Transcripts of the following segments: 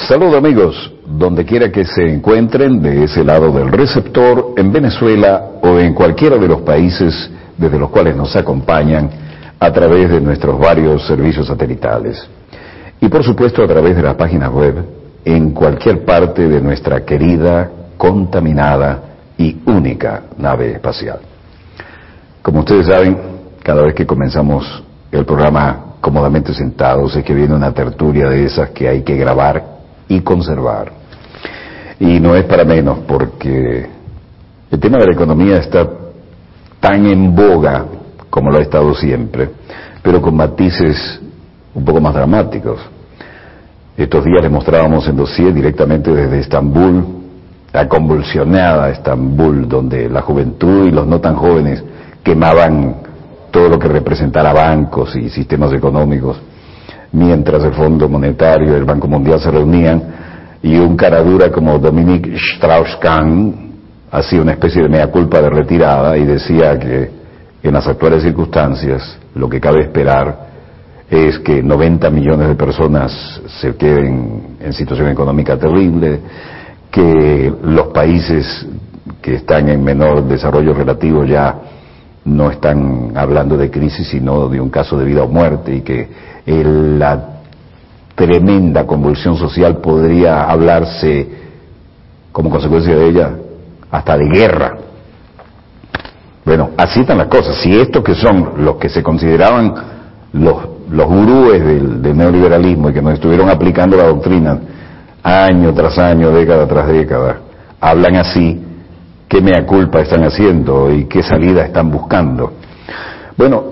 Saludos amigos, donde quiera que se encuentren de ese lado del receptor, en Venezuela o en cualquiera de los países desde los cuales nos acompañan a través de nuestros varios servicios satelitales. Y por supuesto a través de las páginas web, en cualquier parte de nuestra querida, contaminada y única nave espacial. Como ustedes saben, cada vez que comenzamos el programa cómodamente sentados es que viene una tertulia de esas que hay que grabar y conservar. Y no es para menos, porque el tema de la economía está tan en boga como lo ha estado siempre, pero con matices un poco más dramáticos. Estos días les mostrábamos en dossier directamente desde Estambul, la convulsionada Estambul, donde la juventud y los no tan jóvenes quemaban todo lo que representara bancos y sistemas económicos, mientras el Fondo Monetario y el Banco Mundial se reunían, y un caradura como Dominique Strauss-Kahn hacía una especie de mea culpa de retirada y decía que en las actuales circunstancias lo que cabe esperar es que 90 millones de personas se queden en situación económica terrible, que los países que están en menor desarrollo relativo ya no están hablando de crisis, sino de un caso de vida o muerte, y que la tremenda convulsión social podría hablarse, como consecuencia de ella, hasta de guerra. Bueno, así están las cosas. Si estos que son los que se consideraban los gurúes del neoliberalismo y que nos estuvieron aplicando la doctrina año tras año, década tras década, hablan así, ¿qué mea culpa están haciendo y qué salida están buscando? Bueno,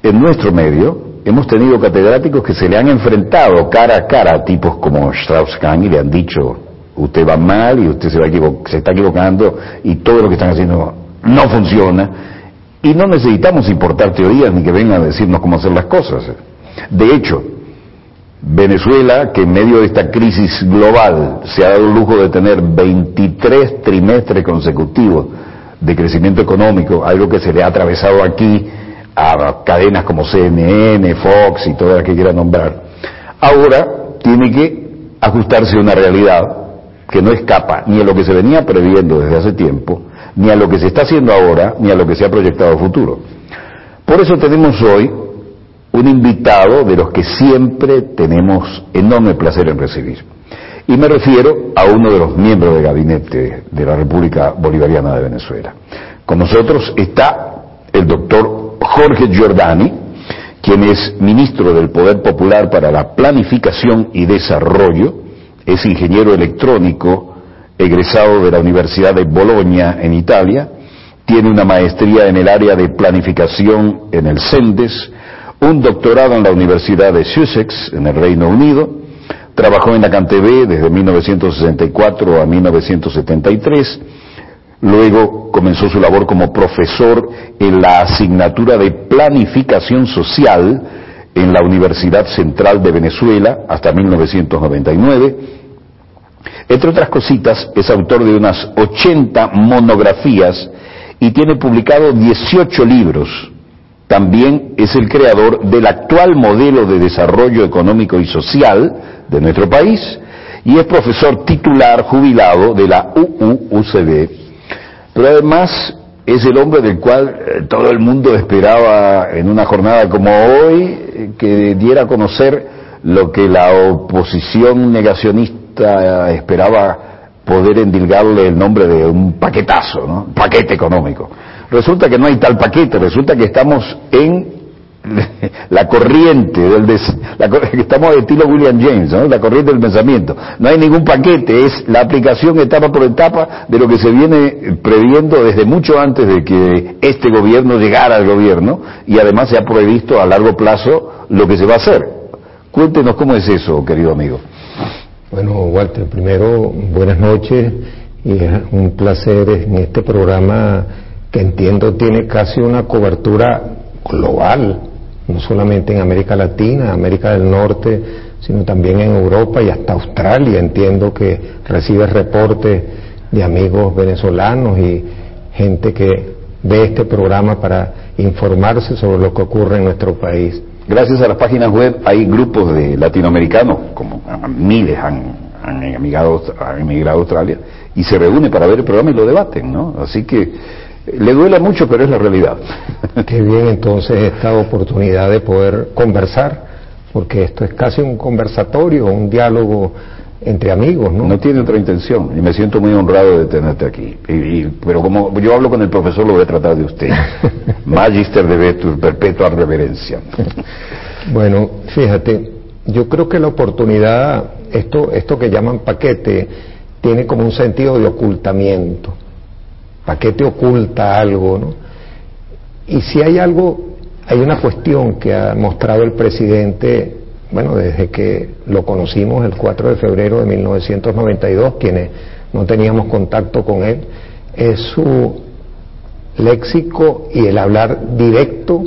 en nuestro medio hemos tenido catedráticos que se le han enfrentado cara a cara a tipos como Strauss-Kahn y le han dicho, usted va mal y usted se está equivocando y todo lo que están haciendo no funciona, y no necesitamos importar teorías ni que vengan a decirnos cómo hacer las cosas. De hecho, Venezuela, que en medio de esta crisis global se ha dado el lujo de tener 23 trimestres consecutivos de crecimiento económico, algo que se le ha atravesado aquí a cadenas como CNN, Fox y todas las que quiera nombrar, ahora tiene que ajustarse a una realidad que no escapa ni a lo que se venía previendo desde hace tiempo, ni a lo que se está haciendo ahora, ni a lo que se ha proyectado a futuro. Por eso tenemos hoy un invitado de los que siempre tenemos enorme placer en recibir. Y me refiero a uno de los miembros del gabinete de la República Bolivariana de Venezuela. Con nosotros está el doctor Jorge Giordani, quien es ministro del Poder Popular para la Planificación y Desarrollo, es ingeniero electrónico, egresado de la Universidad de Bolonia en Italia, tiene una maestría en el área de planificación en el CENDES, un doctorado en la Universidad de Sussex, en el Reino Unido, trabajó en la CanTV desde 1964 a 1973, luego comenzó su labor como profesor en la asignatura de Planificación Social en la Universidad Central de Venezuela hasta 1999, entre otras cositas es autor de unas 80 monografías y tiene publicado 18 libros. También es el creador del actual modelo de desarrollo económico y social de nuestro país y es profesor titular jubilado de la UUCB. Pero además es el hombre del cual todo el mundo esperaba en una jornada como hoy que diera a conocer lo que la oposición negacionista esperaba poder endilgarle el nombre de un paquetazo, ¿no? Paquete económico. Resulta que no hay tal paquete, resulta que estamos en la corriente estamos de estilo William James, ¿no? La corriente del pensamiento. No hay ningún paquete, es la aplicación etapa por etapa de lo que se viene previendo desde mucho antes de que este gobierno llegara al gobierno, y además se ha previsto a largo plazo lo que se va a hacer. Cuéntenos cómo es eso, querido amigo. Bueno, Walter, primero, buenas noches, y es un placer en este programa que entiendo tiene casi una cobertura global, no solamente en América Latina, América del Norte, sino también en Europa y hasta Australia. Entiendo que recibe reportes de amigos venezolanos y gente que ve este programa para informarse sobre lo que ocurre en nuestro país. gracias a las páginas web hay grupos de latinoamericanos, como miles han emigrado a Australia, y se reúnen para ver el programa y lo debaten, ¿no? Así que le duela mucho, pero es la realidad. Qué bien entonces esta oportunidad de poder conversar, porque esto es casi un conversatorio, un diálogo entre amigos, ¿no? No tiene otra intención, y me siento muy honrado de tenerte aquí. Pero como yo hablo con el profesor, lo voy a tratar de usted. Magister de Vestur, perpetua reverencia. Bueno, fíjate, yo creo que la oportunidad, esto que llaman paquete, tiene como un sentido de ocultamiento. Paquete oculta algo, ¿no? Y si hay algo, hay una cuestión que ha mostrado el presidente, bueno, desde que lo conocimos el 4 de febrero de 1992, quienes no teníamos contacto con él, es su léxico y el hablar directo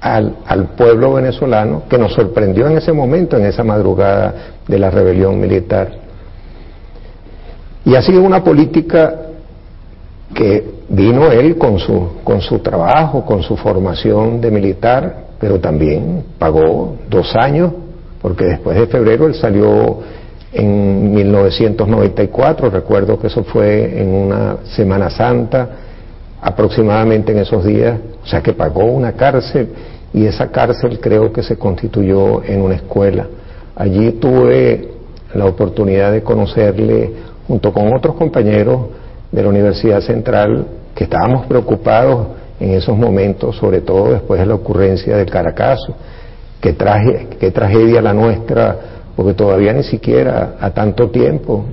al pueblo venezolano, que nos sorprendió en ese momento, en esa madrugada de la rebelión militar. Y ha sido una política que vino él con su trabajo, con su formación de militar, pero también pagó 2 años, porque después de febrero él salió en 1994, recuerdo que eso fue en una Semana Santa, aproximadamente en esos días, o sea que pagó una cárcel, y esa cárcel creo que se constituyó en una escuela. Allí tuve la oportunidad de conocerle junto con otros compañeros de la Universidad Central, que estábamos preocupados en esos momentos, sobre todo después de la ocurrencia del Caracazo. Qué tragedia la nuestra, porque todavía ni siquiera a tanto tiempo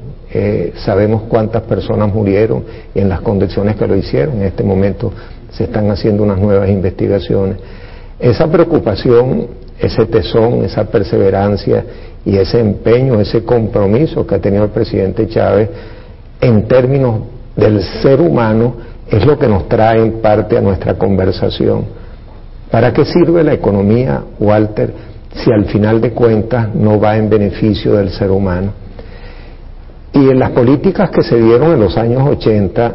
sabemos cuántas personas murieron y en las condiciones que lo hicieron. En este momento se están haciendo unas nuevas investigaciones. Esa preocupación, ese tesón, esa perseverancia y ese empeño, ese compromiso que ha tenido el presidente Chávez en términos del ser humano, es lo que nos trae en parte a nuestra conversación. ¿Para qué sirve la economía, Walter, si al final de cuentas no va en beneficio del ser humano? Y en las políticas que se dieron en los años 80,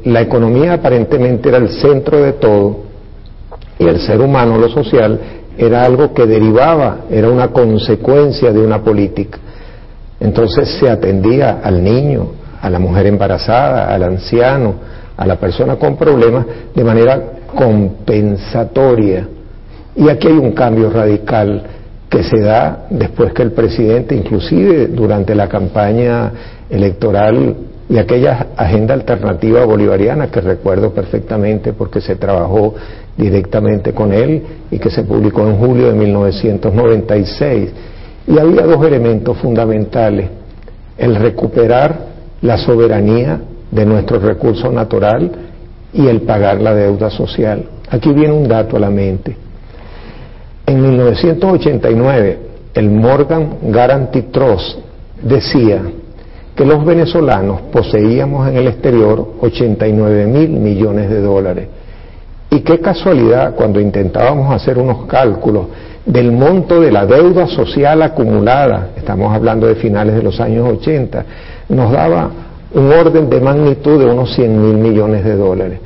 la economía aparentemente era el centro de todo, y el ser humano, lo social, era algo que derivaba, era una consecuencia de una política. Entonces se atendía al niño, a la mujer embarazada, al anciano, a la persona con problemas de manera compensatoria. Y aquí hay un cambio radical que se da después que el presidente, inclusive durante la campaña electoral y aquella agenda alternativa bolivariana que recuerdo perfectamente porque se trabajó directamente con él y que se publicó en julio de 1996, y había 2 elementos fundamentales: el recuperar la soberanía de nuestro recurso natural y el pagar la deuda social. Aquí viene un dato a la mente. En 1989, el Morgan Guaranty Trust decía que los venezolanos poseíamos en el exterior 89.000 millones de dólares. Y qué casualidad, cuando intentábamos hacer unos cálculos del monto de la deuda social acumulada, estamos hablando de finales de los años 80, nos daba un orden de magnitud de unos 100.000 millones de dólares.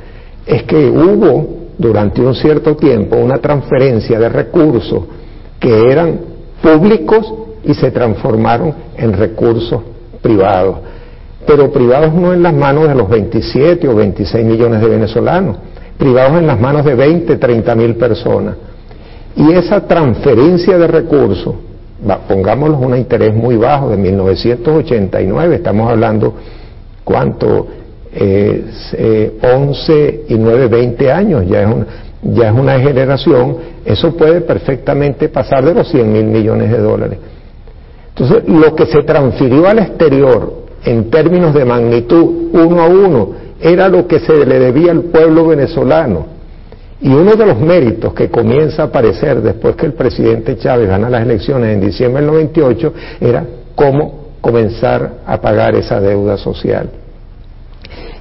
Es que hubo durante un cierto tiempo una transferencia de recursos que eran públicos y se transformaron en recursos privados, pero privados no en las manos de los 27 o 26 millones de venezolanos, privados en las manos de 20, 30 mil personas. Y esa transferencia de recursos, pongámoslo un interés muy bajo, de 1989, estamos hablando, ¿cuánto? 11 y 9, 20 años, ya es una generación. Eso puede perfectamente pasar de los 100.000 millones de dólares. Entonces, lo que se transfirió al exterior en términos de magnitud 1 a 1 era lo que se le debía al pueblo venezolano. Y uno de los méritos que comienza a aparecer después que el presidente Chávez gana las elecciones en diciembre del 98 era cómo comenzar a pagar esa deuda social.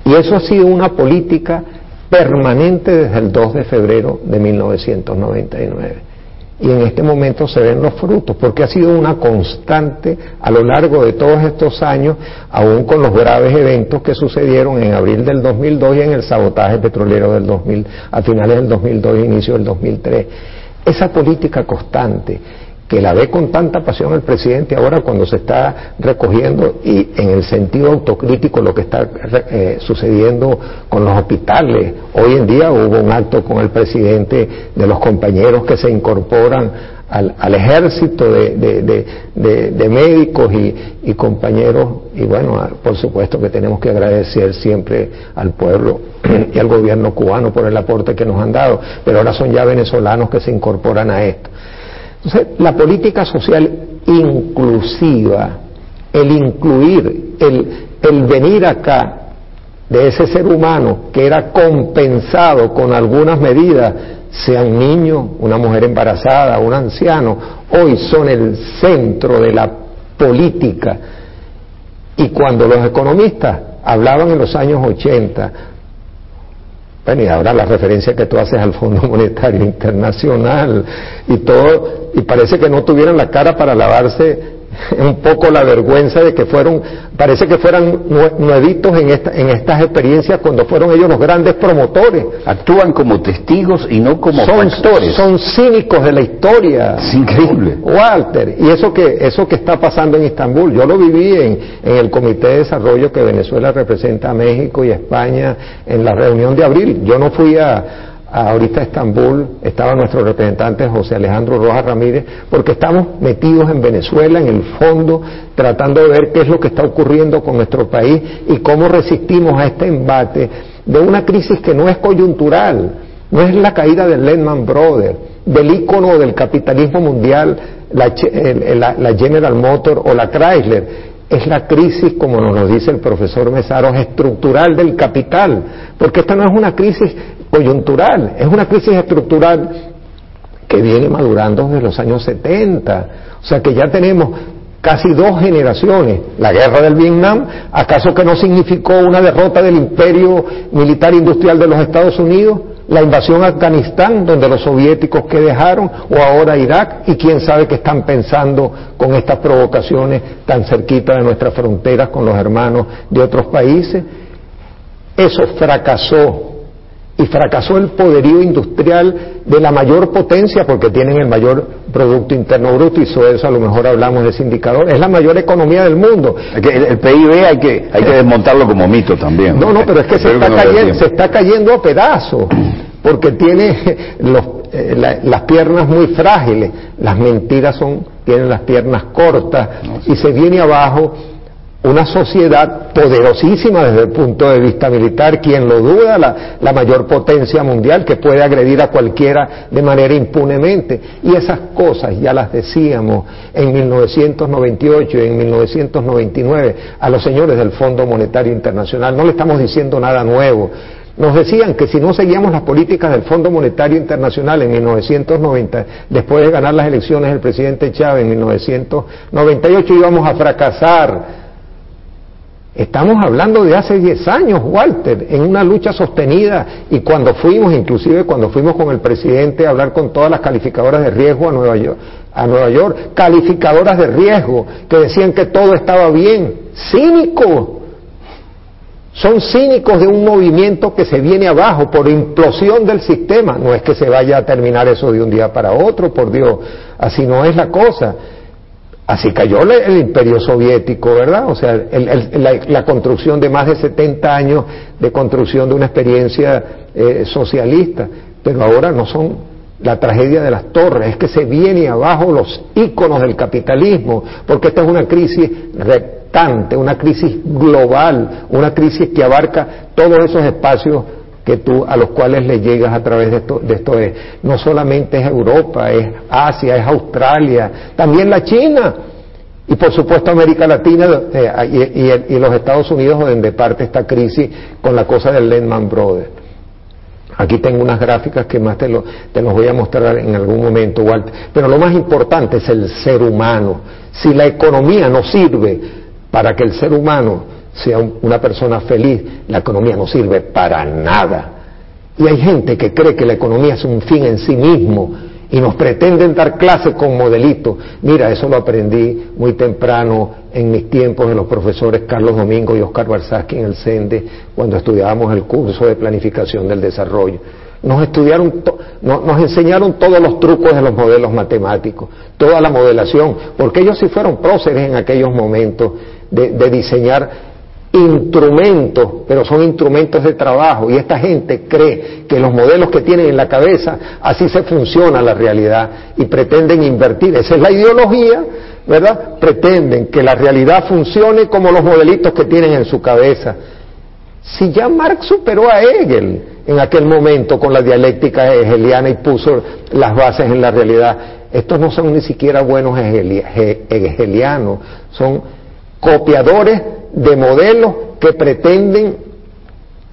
Y eso ha sido una política permanente desde el 2 de febrero de 1999. Y en este momento se ven los frutos, porque ha sido una constante a lo largo de todos estos años, aún con los graves eventos que sucedieron en abril del 2002 y en el sabotaje petrolero del 2000, a finales del 2002 e inicio del 2003. esa política constante que la ve con tanta pasión el presidente ahora cuando se está recogiendo, y en el sentido autocrítico, lo que está sucediendo con los hospitales. Hoy en día hubo un acto con el presidente de los compañeros que se incorporan al ejército de médicos y compañeros, y bueno, por supuesto que tenemos que agradecer siempre al pueblo y al gobierno cubano por el aporte que nos han dado, pero ahora son ya venezolanos que se incorporan a esto. Entonces, la política social inclusiva, el incluir, el venir acá de ese ser humano que era compensado con algunas medidas, sea un niño, una mujer embarazada, un anciano, hoy son el centro de la política. Y cuando los economistas hablaban en los años 80, bueno, y ahora la referencia que tú haces al Fondo Monetario Internacional y todo, y parece que no tuvieran la cara para lavarse un poco la vergüenza de que parece que fueran nuevitos en estas experiencias cuando fueron ellos los grandes promotores. Actúan como testigos y no como factores. Son cínicos de la historia. Es increíble. Walter, y eso que está pasando en Estambul, yo lo viví en el Comité de Desarrollo que Venezuela representa a México y a España en la reunión de abril. Yo no fui ahorita a Estambul, estaba nuestro representante José Alejandro Rojas Ramírez, porque estamos metidos en Venezuela, en el fondo, tratando de ver qué es lo que está ocurriendo con nuestro país y cómo resistimos a este embate de una crisis que no es coyuntural, no es la caída del Lehman Brothers, del ícono del capitalismo mundial, la General Motors o la Chrysler. Es la crisis, como nos dice el profesor Mesaros, estructural del capital, porque esta no es una crisis coyuntural, es una crisis estructural que viene madurando desde los años 70, o sea que ya tenemos casi 2 generaciones. La guerra del Vietnam, ¿acaso que no significó una derrota del imperio militar industrial de los Estados Unidos? La invasión a Afganistán, donde los soviéticos que dejaron, o ahora Irak, y quién sabe qué están pensando con estas provocaciones tan cerquita de nuestras fronteras con los hermanos de otros países. Eso fracasó, y fracasó el poderío industrial de la mayor potencia, porque tienen el mayor Producto Interno Bruto, y sobre eso a lo mejor hablamos de ese indicador. Es la mayor economía del mundo. El PIB hay que desmontarlo como mito también. No, pero es que se está cayendo a pedazos, porque tiene las piernas muy frágiles. Las mentiras tienen las piernas cortas, y se viene abajo una sociedad poderosísima desde el punto de vista militar. Quien lo duda, la mayor potencia mundial que puede agredir a cualquiera de manera impunemente. Y esas cosas ya las decíamos en 1998 y en 1999 a los señores del Fondo Monetario Internacional. No le estamos diciendo nada nuevo. Nos decían que si no seguíamos las políticas del Fondo Monetario Internacional en 1990, después de ganar las elecciones del presidente Chávez en 1998, íbamos a fracasar. Estamos hablando de hace 10 años, Walter, en una lucha sostenida, y inclusive cuando fuimos con el presidente a hablar con todas las calificadoras de riesgo a Nueva York, calificadoras de riesgo que decían que todo estaba bien, cínicos. Son cínicos de un movimiento que se viene abajo por implosión del sistema. No es que se vaya a terminar eso de un día para otro, por Dios, así no es la cosa. Así cayó el imperio soviético, ¿verdad? O sea, la construcción de más de 70 años de construcción de una experiencia socialista, pero ahora no son la tragedia de las torres, es que se viene abajo los íconos del capitalismo, porque esta es una crisis rectante, una crisis global, una crisis que abarca todos esos espacios a los cuales le llegas a través de esto. No solamente es Europa, es Asia, es Australia, también la China, y por supuesto América Latina y los Estados Unidos, donde parte esta crisis con la cosa del Lehman Brothers. Aquí tengo unas gráficas que más te los voy a mostrar en algún momento, Walter. Pero lo más importante es el ser humano. Si la economía no sirve para que el ser humano sea una persona feliz, la economía no sirve para nada. Y hay gente que cree que la economía es un fin en sí mismo y nos pretenden dar clases con modelitos. Mira, eso lo aprendí muy temprano en mis tiempos de los profesores Carlos Domingo y Oscar Barsaski en el CENDE, cuando estudiábamos el curso de planificación del desarrollo. nos enseñaron todos los trucos de los modelos matemáticos, toda la modelación, porque ellos sí fueron próceres en aquellos momentos de diseñar instrumentos, pero son instrumentos de trabajo, y esta gente cree que los modelos que tienen en la cabeza, así se funciona la realidad, y pretenden invertir, esa es la ideología, ¿verdad? Pretenden que la realidad funcione como los modelitos que tienen en su cabeza. Si ya Marx superó a Hegel en aquel momento con la dialéctica hegeliana y puso las bases en la realidad, estos no son ni siquiera buenos hegelianos, son copiadores de modelos que pretenden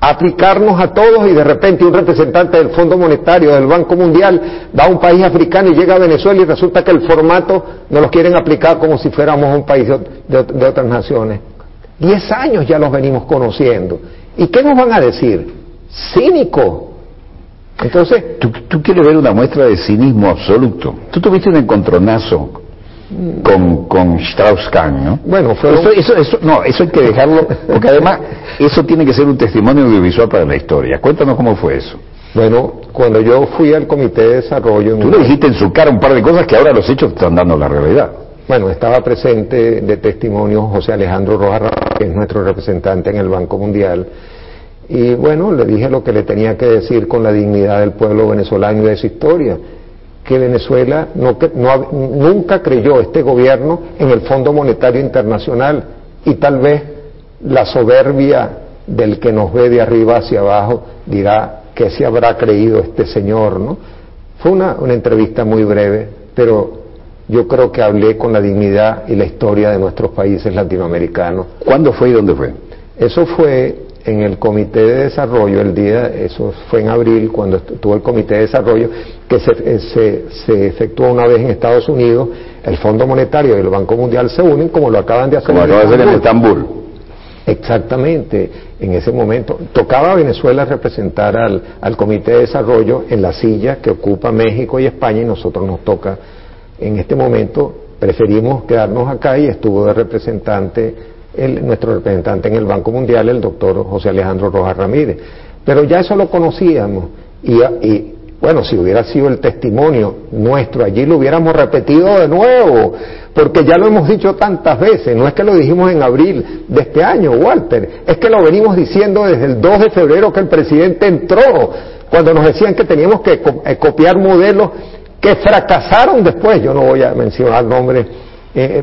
aplicarnos a todos, y de repente un representante del Fondo Monetario, del Banco Mundial, va a un país africano y llega a Venezuela y resulta que el formato nos lo quieren aplicar como si fuéramos un país de otras naciones. 10 años ya los venimos conociendo. ¿Y qué nos van a decir? Cínico. Entonces, ¿Tú quieres ver una muestra de cinismo absoluto? Tú tuviste un encontronazo con Strauss-Kahn, ¿no? Bueno, eso hay que dejarlo, porque además eso tiene que ser un testimonio audiovisual para la historia. Cuéntanos cómo fue eso. Bueno, cuando yo fui al Comité de Desarrollo... Tú le dijiste en su cara un par de cosas que ahora los hechos están dando la realidad. Bueno, estaba presente de testimonio José Alejandro Rojas Ramírez, que es nuestro representante en el Banco Mundial, y bueno, le dije lo que le tenía que decir con la dignidad del pueblo venezolano y de su historia, que Venezuela nunca creyó, este gobierno, en el Fondo Monetario Internacional, y tal vez la soberbia del que nos ve de arriba hacia abajo dirá que se habrá creído este señor, ¿no? Fue una entrevista muy breve, pero yo creo que hablé con la dignidad y la historia de nuestros países latinoamericanos. ¿Cuándo fue y dónde fue? Eso fue en el Comité de Desarrollo, eso fue en abril, cuando estuvo el Comité de Desarrollo, que se efectuó una vez en Estados Unidos. El Fondo Monetario y el Banco Mundial se unen, como lo acaban de hacer en Estambul. Exactamente, en ese momento tocaba a Venezuela representar al Comité de Desarrollo en la silla que ocupa México y España, y nosotros nos toca en este momento. Preferimos quedarnos acá, y estuvo de representante nuestro representante en el Banco Mundial, el doctor José Alejandro Rojas Ramírez. Pero ya eso lo conocíamos, y bueno, si hubiera sido el testimonio nuestro allí, lo hubiéramos repetido de nuevo, porque ya lo hemos dicho tantas veces. No es que lo dijimos en abril de este año, Walter, es que lo venimos diciendo desde el 2 de febrero que el presidente entró, cuando nos decían que teníamos que copiar modelos que fracasaron después. Yo no voy a mencionar nombres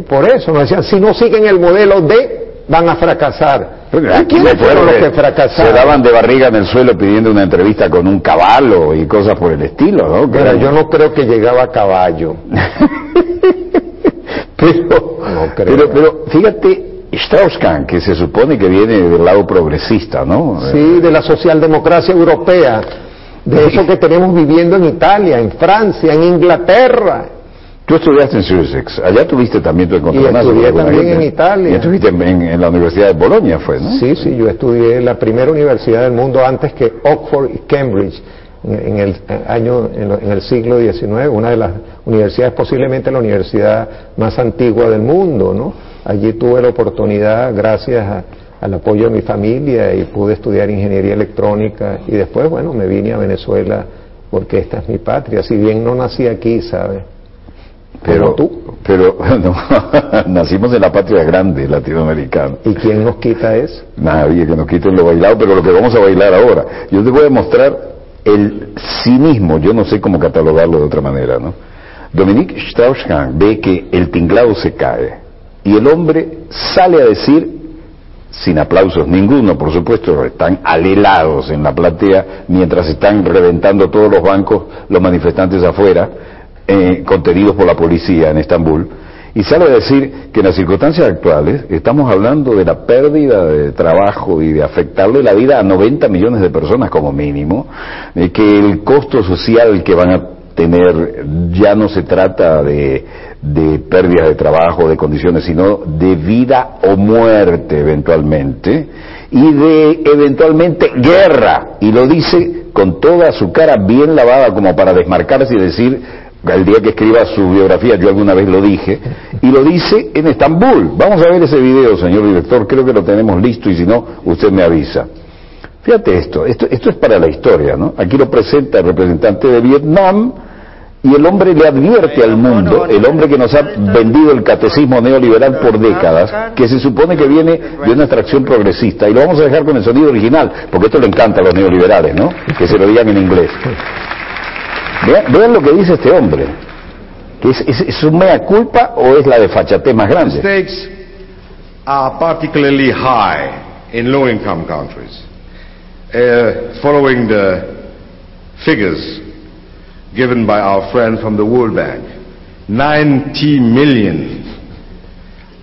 por eso. Nos decían, si no siguen el modelo D, van a fracasar. ¿Y quiénes fueron los que fracasaron? Se daban de barriga en el suelo pidiendo una entrevista con un caballo y cosas por el estilo, ¿no? Pero yo no creo que llegaba a caballo. pero fíjate, Strauss-Kahn, que se supone que viene del lado progresista, ¿no? Sí, de la socialdemocracia europea, de eso que tenemos viviendo en Italia, en Francia, en Inglaterra. Tú estudiaste en Sussex, allá tuviste también tu encontronazo. Y estudié también en Italia. Y estuviste en la Universidad de Bolonia, ¿fue, no? Sí, yo estudié en la primera universidad del mundo antes que Oxford y Cambridge, en el siglo XIX, una de las universidades, posiblemente la universidad más antigua del mundo, ¿no? Allí tuve la oportunidad, gracias al apoyo de mi familia, y pude estudiar ingeniería electrónica, y después, bueno, me vine a Venezuela porque esta es mi patria, si bien no nací aquí, ¿sabes? Pero no, nacimos en la patria grande latinoamericana. ¿Y quién nos quita eso? Nadie que nos quite lo bailado, pero lo que vamos a bailar ahora. Yo te voy a mostrar el cinismo, yo no sé cómo catalogarlo de otra manera, ¿no? Dominique Strauss-Kahn ve que el tinglado se cae y el hombre sale a decir, sin aplausos ninguno, por supuesto, están alelados en la platea mientras están reventando todos los bancos los manifestantes afuera, contenidos por la policía en Estambul, y sale a decir que en las circunstancias actuales estamos hablando de la pérdida de trabajo y de afectarle la vida a 90 millones de personas como mínimo, que el costo social que van a tener ya no se trata de pérdida de trabajo, de condiciones, sino de vida o muerte eventualmente, y de eventualmente guerra, y lo dice con toda su cara bien lavada como para desmarcarse y decir, el día que escriba su biografía, yo alguna vez lo dije, y lo dice en Estambul. Vamos a ver ese video, señor director, creo que lo tenemos listo, y si no, usted me avisa. Fíjate esto es para la historia, ¿no? Aquí lo presenta el representante de Vietnam y el hombre le advierte al mundo, el hombre que nos ha vendido el catecismo neoliberal por décadas, que se supone que viene de una extracción progresista, y lo vamos a dejar con el sonido original, porque esto le encanta a los neoliberales, ¿no? Que se lo digan en inglés. Vean lo que dice este hombre. ¿Es un mea culpa o es la desfachatez más grande? Stakes are particularly high in low-income countries. Following the figures given by our friend from the World Bank, 90 million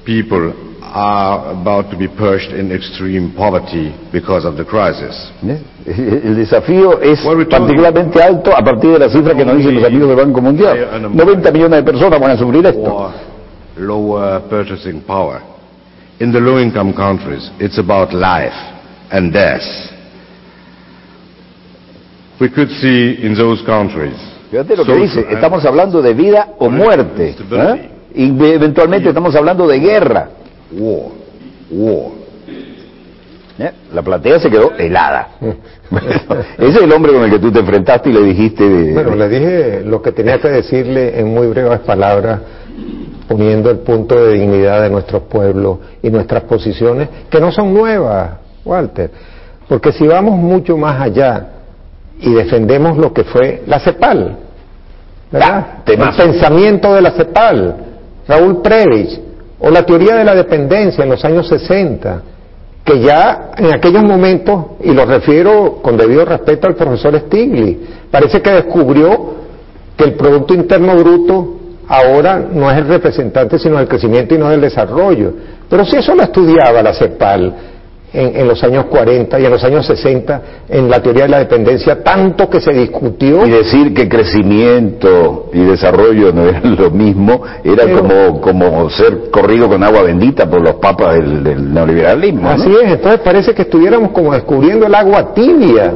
people are about to be pushed in extreme poverty because of the crisis. El desafío es particularmente alto a partir de la cifra que nos dicen los amigos del Banco Mundial. 90 millones de personas van a sufrir esto. Lower purchasing power. In the low-income countries, it's about life and death. We could see in those countries. Fíjate lo que dice, estamos hablando de vida o muerte, ¿eh? Y eventualmente estamos hablando de guerra. War. La platea se quedó helada. Ese es el hombre con el que tú te enfrentaste y le dijiste... Bueno, le dije lo que tenía que decirle en muy breves palabras, poniendo el punto de dignidad de nuestros pueblos y nuestras posiciones, que no son nuevas, Walter, porque si vamos mucho más allá y defendemos lo que fue la CEPAL, ¿verdad? El pensamiento de la CEPAL, Raúl Prebisch, o la teoría de la dependencia en los años 60, que ya en aquellos momentos, y lo refiero con debido respeto al profesor Stiglitz, parece que descubrió que el Producto Interno Bruto ahora no es el representante sino del crecimiento y no del desarrollo. Pero si eso lo estudiaba la CEPAL en los años 40 y en los años 60 en la teoría de la dependencia, tanto que se discutió. Y decir que crecimiento y desarrollo no eran lo mismo, era como ser corrido con agua bendita por los papas del neoliberalismo, ¿no? Así es, entonces parece que estuviéramos como descubriendo el agua tibia.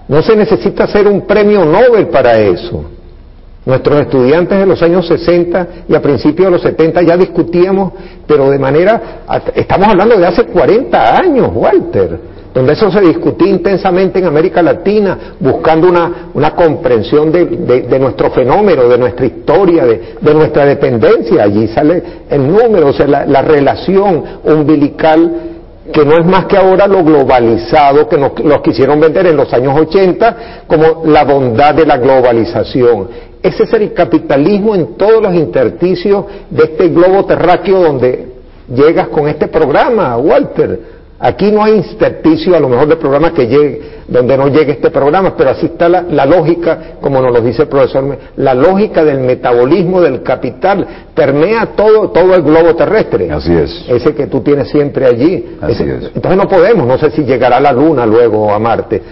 No se necesita hacer un premio Nobel para eso. Nuestros estudiantes de los años 60 y a principios de los 70 ya discutíamos, pero de manera, estamos hablando de hace 40 años, Walter, donde eso se discutía intensamente en América Latina, buscando una comprensión de nuestro fenómeno, de nuestra historia, de nuestra dependencia. Allí sale el número, o sea, la relación umbilical, que no es más que ahora lo globalizado que nos quisieron vender en los años 80 como la bondad de la globalización. Ese es el capitalismo en todos los intersticios de este globo terráqueo donde llegas con este programa, Walter. Aquí no hay intersticio a lo mejor de programa que llegue, donde no llegue este programa, pero así está la lógica, como nos lo dice el profesor, la lógica del metabolismo del capital permea todo el globo terrestre. Así es. Ese que tú tienes siempre allí. Así es. Entonces no podemos, no sé si llegará a la Luna luego o a Marte.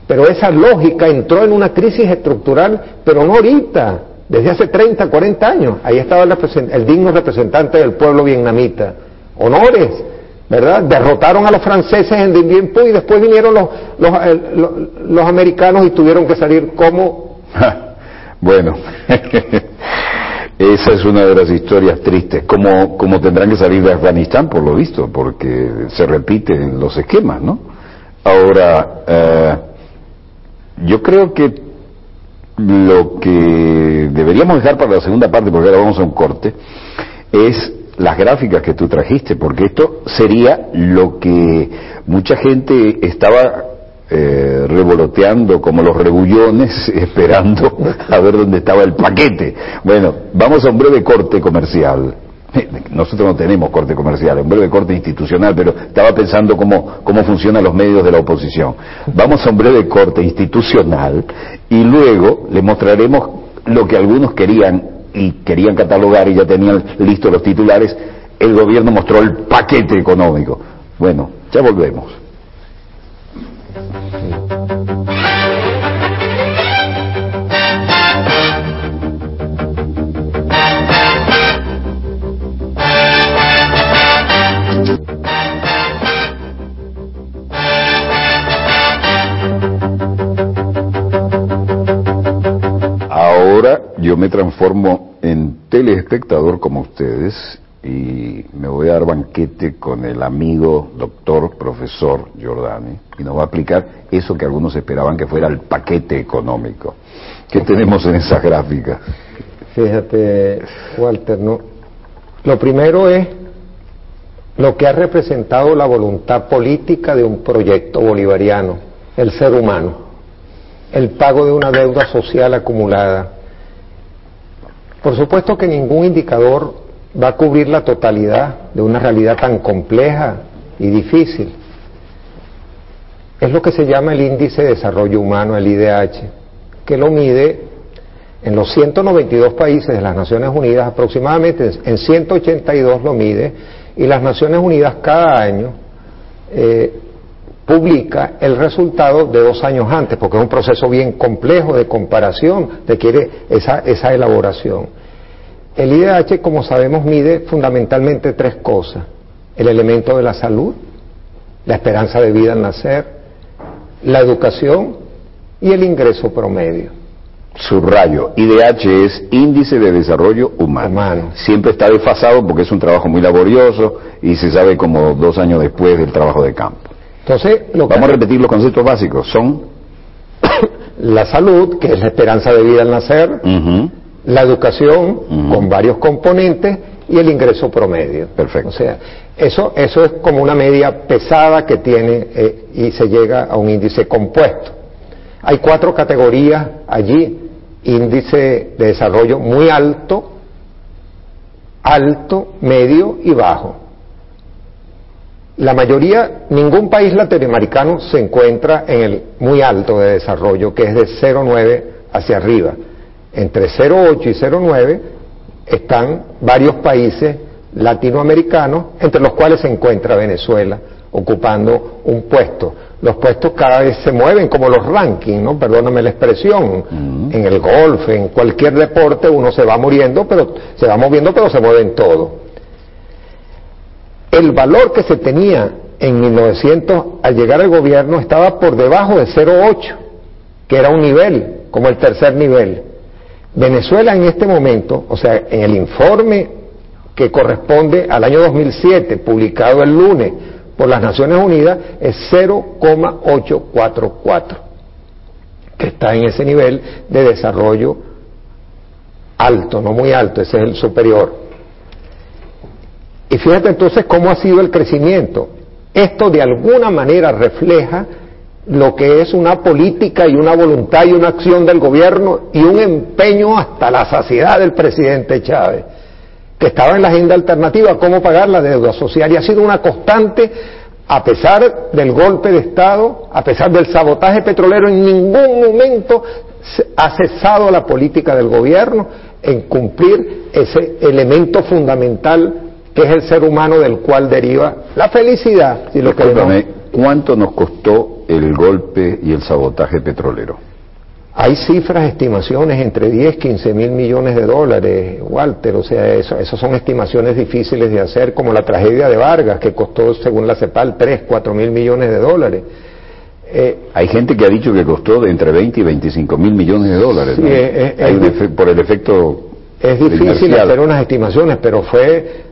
Pero esa lógica entró en una crisis estructural, pero no ahorita, desde hace 30, 40 años. Ahí estaba el digno representante del pueblo vietnamita. Honores, ¿verdad? Derrotaron a los franceses en Dien Bien Phu y después vinieron los americanos y tuvieron que salir como... Bueno, esa es una de las historias tristes, como tendrán que salir de Afganistán, por lo visto, porque se repiten los esquemas, ¿no? Ahora... yo creo que lo que deberíamos dejar para la segunda parte, porque ahora vamos a un corte, es las gráficas que tú trajiste, porque esto sería lo que mucha gente estaba revoloteando como los rebullones, esperando a ver dónde estaba el paquete. Bueno, vamos a un breve corte comercial. Nosotros no tenemos corte comercial, un breve corte institucional, pero estaba pensando cómo funcionan los medios de la oposición. Vamos a un breve corte institucional y luego les mostraremos lo que algunos querían catalogar y ya tenían listos los titulares. El gobierno mostró el paquete económico. Bueno, ya volvemos. Ahora yo me transformo en telespectador como ustedes y me voy a dar banquete con el amigo doctor, profesor Giordani, y nos va a explicar eso que algunos esperaban que fuera el paquete económico. ¿Qué tenemos en esas gráficas? Fíjate, Walter, ¿no? Lo primero es lo que ha representado la voluntad política de un proyecto bolivariano, el ser humano, el pago de una deuda social acumulada. Por supuesto que ningún indicador va a cubrir la totalidad de una realidad tan compleja y difícil. Es lo que se llama el Índice de Desarrollo Humano, el IDH, que lo mide en los 192 países de las Naciones Unidas, aproximadamente en 182 lo mide, y las Naciones Unidas cada año publica el resultado de 2 años antes, porque es un proceso bien complejo de comparación, requiere esa elaboración. El IDH, como sabemos, mide fundamentalmente 3 cosas: el elemento de la salud, la esperanza de vida al nacer, la educación y el ingreso promedio. Subrayo, IDH es Índice de Desarrollo Humano. Siempre está desfasado porque es un trabajo muy laborioso y se sabe como 2 años después del trabajo de campo. Entonces, vamos a repetir los conceptos básicos. Son la salud, que es la esperanza de vida al nacer, la educación, con varios componentes, y el ingreso promedio. Perfecto. O sea, eso es como una media pesada que tiene y se llega a un índice compuesto. Hay 4 categorías allí: índice de desarrollo muy alto, alto, medio y bajo. La mayoría, ningún país latinoamericano se encuentra en el muy alto de desarrollo, que es de 0,9 hacia arriba. Entre 0,8 y 0,9 están varios países latinoamericanos, entre los cuales se encuentra Venezuela, ocupando un puesto. Los puestos cada vez se mueven como los rankings, ¿no? Perdóname la expresión. En el golf, en cualquier deporte uno se va moviendo, pero se mueven todo. El valor que se tenía en 1900 al llegar al gobierno estaba por debajo de 0,8, que era un nivel, como el tercer nivel. Venezuela en este momento, o sea, en el informe que corresponde al año 2007, publicado el lunes por las Naciones Unidas, es 0,844, que está en ese nivel de desarrollo alto, no muy alto, ese es el superior. Y fíjate entonces cómo ha sido el crecimiento. Esto de alguna manera refleja lo que es una política y una voluntad y una acción del gobierno y un empeño hasta la saciedad del presidente Chávez, que estaba en la agenda alternativa, cómo pagar la deuda social, y ha sido una constante a pesar del golpe de Estado, a pesar del sabotaje petrolero. En ningún momento ha cesado la política del gobierno en cumplir ese elemento fundamental que es el ser humano, del cual deriva la felicidad, si lo queremos. ¿Cuánto nos costó el golpe y el sabotaje petrolero? Hay cifras, estimaciones entre 10 y 15 mil millones de dólares, Walter. O sea, eso son estimaciones difíciles de hacer, como la tragedia de Vargas, que costó, según la CEPAL, 3, 4 mil millones de dólares. Hay gente que ha dicho que costó de entre 20 y 25 mil millones de dólares. Sí, ¿no? Por el efecto. Es difícil hacer unas estimaciones, pero fue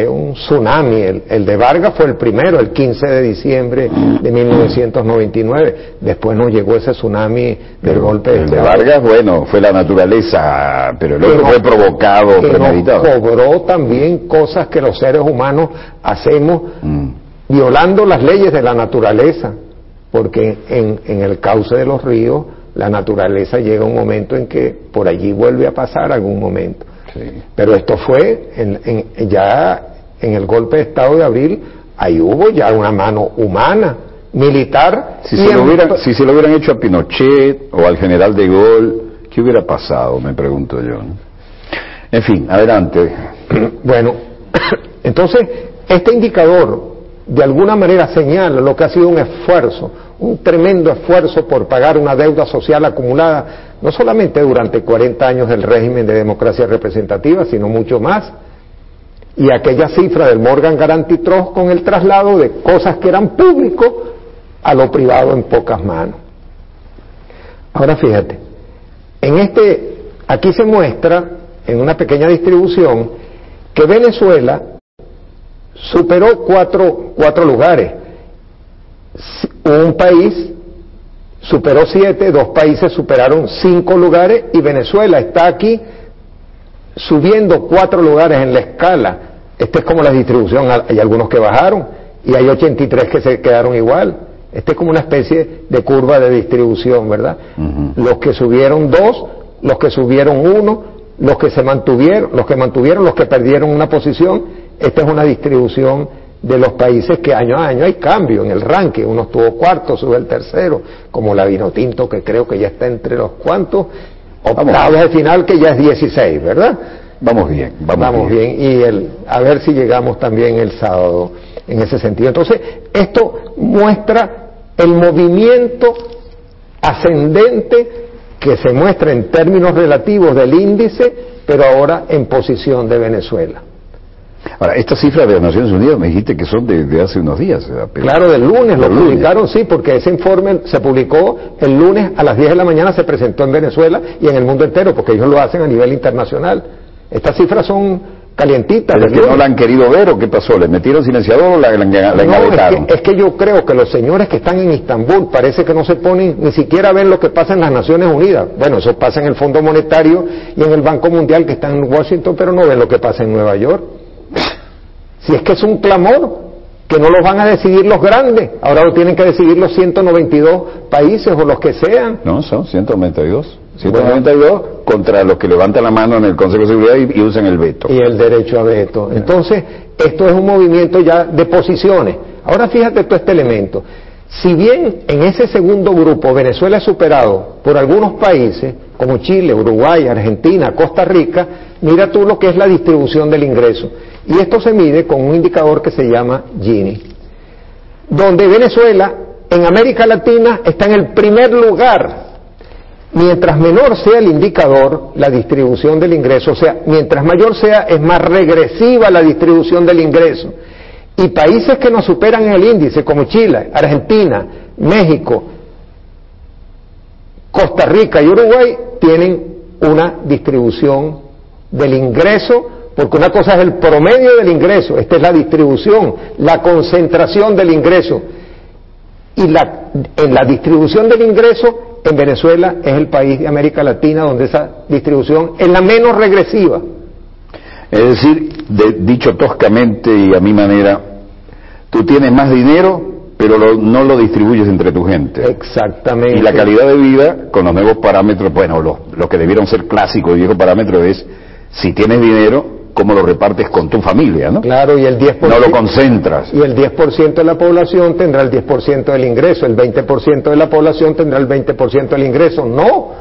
un tsunami. El de Vargas fue el primero, el 15 de diciembre de 1999. Después nos llegó ese tsunami del golpe de Estado. El de Vargas, bueno, fue la naturaleza, pero el otro fue provocado, premeditado. Cobró también cosas que los seres humanos hacemos violando las leyes de la naturaleza, porque en el cauce de los ríos la naturaleza llega a un momento en que por allí vuelve a pasar algún momento. Sí. Pero esto fue ya en el golpe de Estado de abril. Ahí hubo ya una mano humana, militar. Si se lo hubieran hecho a Pinochet o al general de Gaulle, ¿qué hubiera pasado? Me pregunto yo. En fin, adelante. Bueno, entonces este indicador de alguna manera señala lo que ha sido un esfuerzo, un tremendo esfuerzo por pagar una deuda social acumulada, no solamente durante 40 años del régimen de democracia representativa, sino mucho más. Y aquella cifra del Morgan Guaranty Trust con el traslado de cosas que eran públicos a lo privado en pocas manos. Ahora fíjate, aquí se muestra, en una pequeña distribución, que Venezuela superó cuatro lugares. Un país superó 7, 2 países superaron 5 lugares y Venezuela está aquí subiendo 4 lugares en la escala. Esta es como la distribución, hay algunos que bajaron y hay 83 que se quedaron igual. Este es como una especie de curva de distribución, ¿verdad? Los que subieron 2, los que subieron 1, los que se mantuvieron, los que perdieron una posición. Esta es una distribución de los países que año a año hay cambio en el ranking. Uno estuvo cuarto, sube el tercero, como la Vinotinto, que creo que ya está entre los cuantos, octavos de final, que ya es 16, ¿verdad? Vamos bien. Y a ver si llegamos también el sábado en ese sentido. Entonces, esto muestra el movimiento ascendente que se muestra en términos relativos del índice, pero ahora en posición de Venezuela. Ahora, estas cifras de las Naciones Unidas me dijiste que son de hace unos días. Claro, del lunes lo publicaron, sí, porque ese informe se publicó el lunes a las 10 de la mañana, se presentó en Venezuela y en el mundo entero, porque ellos lo hacen a nivel internacional. Estas cifras son calientitas. ¿Pero es que no la han querido ver o qué pasó? ¿Le metieron silenciador o la engavetaron? Es que yo creo que los señores que están en Istambul parece que no se ponen ni siquiera a ver lo que pasa en las Naciones Unidas. Bueno, eso pasa en el Fondo Monetario y en el Banco Mundial, que están en Washington, pero no ven lo que pasa en Nueva York. Si es que es un clamor, que no lo van a decidir los grandes, ahora lo tienen que decidir los 192 países o los que sean. No, son 192. 192 contra los que levantan la mano en el Consejo de Seguridad y usan el veto. Y el derecho a veto. Entonces, esto es un movimiento ya de posiciones. Ahora fíjate todo este elemento. Si bien en ese segundo grupo Venezuela es superado por algunos países, como Chile, Uruguay, Argentina, Costa Rica, mira tú lo que es la distribución del ingreso. Y esto se mide con un indicador que se llama Gini, donde Venezuela en América Latina está en el primer lugar. Mientras menor sea el indicador, la distribución del ingreso, o sea, mientras mayor sea, es más regresiva la distribución del ingreso. Y países que nos superan en el índice, como Chile, Argentina, México, Costa Rica y Uruguay, tienen una distribución del ingreso, porque una cosa es el promedio del ingreso, esta es la distribución, la concentración del ingreso. Y en la distribución del ingreso, en Venezuela es el país de América Latina donde esa distribución es la menos regresiva. Es decir, dicho toscamente y a mi manera, tú tienes más dinero, pero no lo distribuyes entre tu gente. Exactamente. Y la calidad de vida, con los nuevos parámetros, bueno, lo que debieron ser clásicos y viejos parámetros es, si tienes dinero, cómo lo repartes con tu familia, ¿no? Claro, y el 10%... No lo concentras. Y el 10% de la población tendrá el 10% del ingreso, el 20% de la población tendrá el 20% del ingreso. No,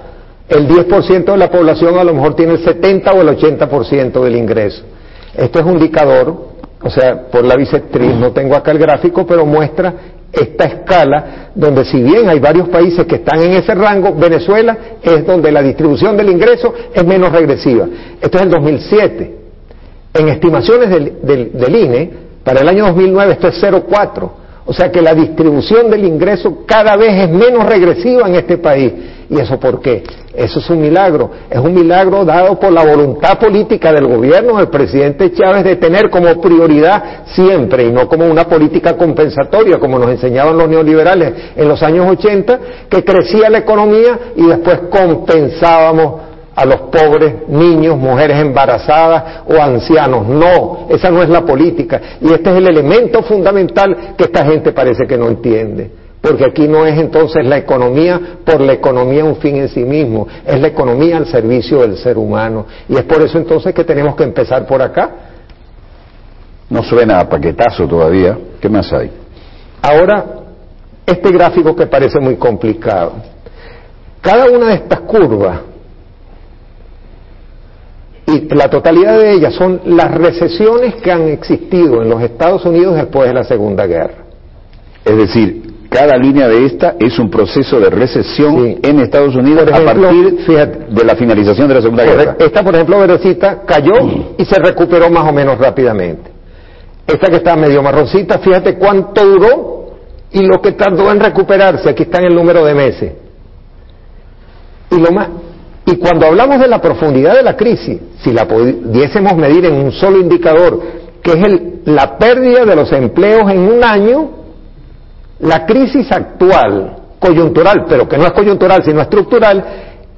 el 10% de la población a lo mejor tiene el 70 o el 80% del ingreso. Esto es un indicador, o sea, por la bisectriz, no tengo acá el gráfico, pero muestra esta escala, donde si bien hay varios países que están en ese rango, Venezuela es donde la distribución del ingreso es menos regresiva. Esto es el 2007. En estimaciones del INE, para el año 2009 esto es 0,4. O sea que la distribución del ingreso cada vez es menos regresiva en este país. ¿Y eso por qué? Eso es un milagro dado por la voluntad política del gobierno del presidente Chávez de tener como prioridad siempre, y no como una política compensatoria, como nos enseñaban los neoliberales en los años 80, que crecía la economía y después compensábamos a los pobres, niños, mujeres embarazadas o ancianos. No, esa no es la política. Y este es el elemento fundamental que esta gente parece que no entiende. Porque aquí no es entonces la economía por la economía un fin en sí mismo, es la economía al servicio del ser humano. Y es por eso entonces que tenemos que empezar por acá. No suena a paquetazo todavía. ¿Qué más hay? Ahora, este gráfico que parece muy complicado. Cada una de estas curvas, y la totalidad de ellas son las recesiones que han existido en los Estados Unidos después de la Segunda Guerra. Es decir, cada línea de esta es un proceso de recesión en Estados Unidos a partir de la finalización de la Segunda Guerra. Esta, por ejemplo, verdecita, cayó y se recuperó más o menos rápidamente. Esta que está medio marroncita, fíjate cuánto duró y lo que tardó en recuperarse. Aquí está en el número de meses. Y cuando hablamos de la profundidad de la crisis, si la pudiésemos medir en un solo indicador, que es la pérdida de los empleos en un año, la crisis actual, coyuntural, pero que no es coyuntural sino estructural,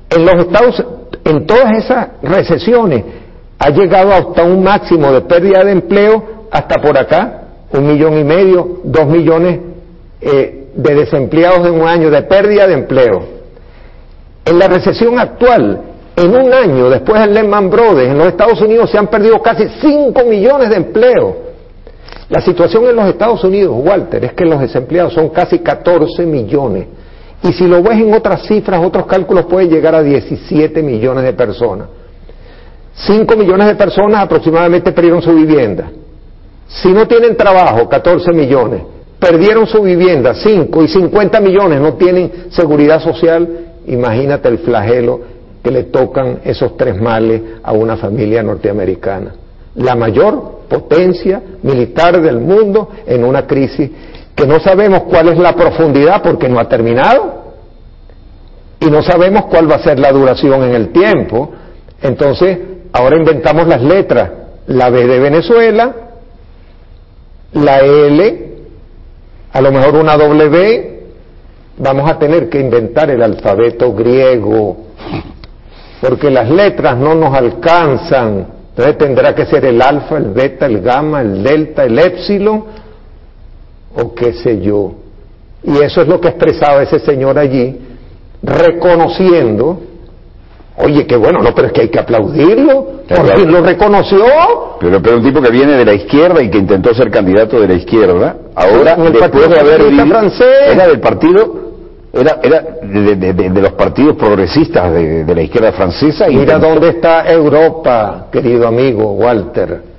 en los Estados, en todas esas recesiones, ha llegado hasta un máximo de pérdida de empleo, hasta por acá, 1,5 millones, 2 millones de desempleados en un año, de pérdida de empleo. En la recesión actual, en un año, después del Lehman Brothers, en los Estados Unidos se han perdido casi 5 millones de empleos. La situación en los Estados Unidos, Walter, es que los desempleados son casi 14 millones. Y si lo ves en otras cifras, otros cálculos, pueden llegar a 17 millones de personas. 5 millones de personas aproximadamente perdieron su vivienda. Si no tienen trabajo, 14 millones. Perdieron su vivienda, 5, y 50 millones no tienen seguridad social. Imagínate el flagelo que le tocan esos 3 males a una familia norteamericana. La mayor potencia militar del mundo en una crisis que no sabemos cuál es la profundidad porque no ha terminado y no sabemos cuál va a ser la duración en el tiempo. Entonces, ahora inventamos las letras, la B de Venezuela, la L, a lo mejor una W, vamos a tener que inventar el alfabeto griego, porque las letras no nos alcanzan, entonces tendrá que ser el alfa, el beta, el gamma, el delta, el épsilon, o qué sé yo. Y eso es lo que expresaba ese señor allí, reconociendo, oye, qué bueno, no, pero es que hay que aplaudirlo, porque lo reconoció. Pero un tipo que viene de la izquierda y que intentó ser candidato de la izquierda, ahora, después de haber vivido, era del partido, era de los partidos progresistas de la izquierda francesa. Y mira dónde está Europa, querido amigo Walter.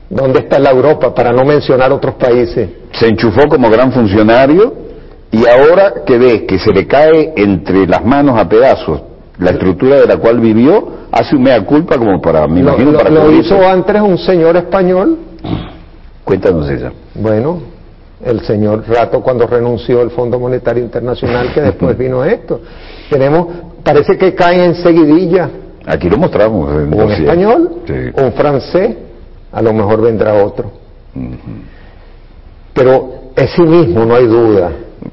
¿Dónde está la Europa, para no mencionar otros países? Se enchufó como gran funcionario y ahora que ves que se le cae entre las manos a pedazos la estructura de la cual vivió, hace un mea culpa como para, me imagino, para lo hizo antes un señor español. Cuéntanos ella. Bueno, el señor Rato, cuando renunció el Fondo Monetario Internacional, que después vino esto. Parece que caen en seguidilla. Aquí lo mostramos. Un español, sí. Un francés, a lo mejor vendrá otro. Pero es cinismo, no hay duda.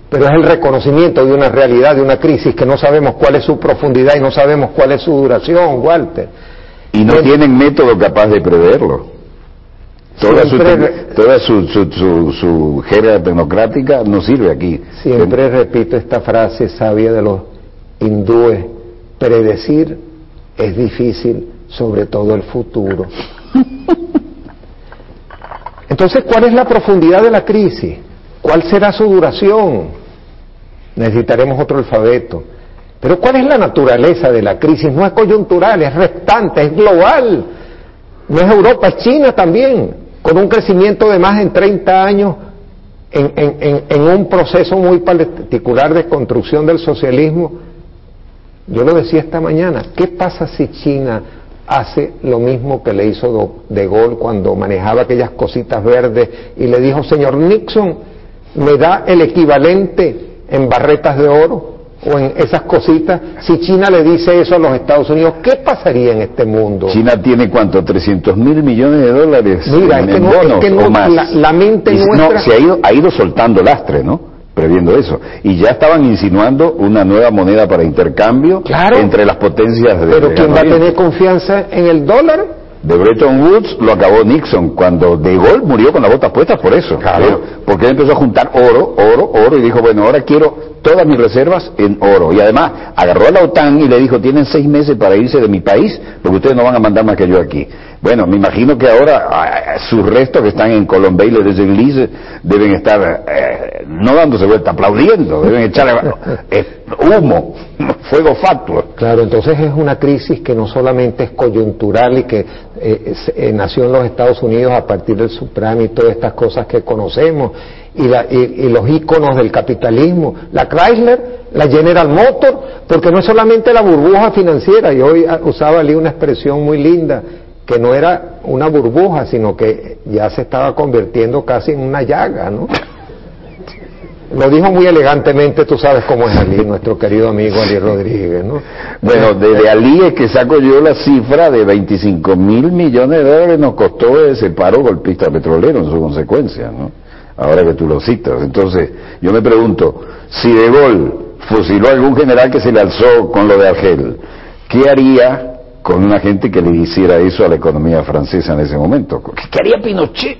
Pero es el reconocimiento de una realidad, de una crisis que no sabemos cuál es su profundidad y no sabemos cuál es su duración, Walter. Y no tienen método capaz de preverlo. Toda su jerga tecnocrática no sirve aquí. Siempre repito esta frase sabia de los hindúes: predecir es difícil, sobre todo el futuro. Entonces, ¿cuál es la profundidad de la crisis? ¿Cuál será su duración? Necesitaremos otro alfabeto. Pero ¿cuál es la naturaleza de la crisis? No es coyuntural, es restante, es global. No es Europa, es China también, con un crecimiento de más de 30 años en un proceso muy particular de construcción del socialismo. Yo lo decía esta mañana, ¿qué pasa si China hace lo mismo que le hizo De Gaulle cuando manejaba aquellas cositas verdes y le dijo: señor Nixon, me da el equivalente en barretas de oro o en esas cositas? Si China le dice eso a los Estados Unidos, ¿qué pasaría en este mundo? China tiene, ¿cuánto? 300 mil millones de dólares. Mira, es que no, la mente nuestra... No, se ha ido soltando lastre, ¿no? Previendo eso. Y ya estaban insinuando una nueva moneda para intercambio, claro, entre las potencias de... Pero ¿quién va a tener confianza en el dólar? De Bretton Woods lo acabó Nixon, cuando De Gaulle murió con las botas puestas por eso. Claro. Porque él empezó a juntar oro, y dijo: bueno, ahora quiero todas mis reservas en oro. Y además agarró a la OTAN y le dijo: tienen 6 meses para irse de mi país, porque ustedes no van a mandar más que yo aquí. Bueno, me imagino que ahora sus restos que están en Colombey les Églises deben estar no dándose vuelta, aplaudiendo, deben echar humo, fuego fatuo. Claro, entonces es una crisis que no solamente es coyuntural y que nació en los Estados Unidos a partir del subprime y todas estas cosas que conocemos, y los íconos del capitalismo, la Chrysler, la General Motors, porque no es solamente la burbuja financiera. Y hoy usaba allí una expresión muy linda, que no era una burbuja, sino que ya se estaba convirtiendo casi en una llaga, ¿no? Lo dijo muy elegantemente, tú sabes cómo es Ali, nuestro querido amigo Ali Rodríguez, ¿no? Bueno, desde Ali es que saco yo la cifra de 25.000 millones de dólares nos costó ese paro golpista petrolero en su consecuencia, ¿no? Ahora que tú lo citas. Entonces, yo me pregunto, si De Gaulle fusiló a algún general que se le alzó con lo de Argel, ¿qué haría con una gente que le hiciera eso a la economía francesa en ese momento? ¿Qué haría Pinochet?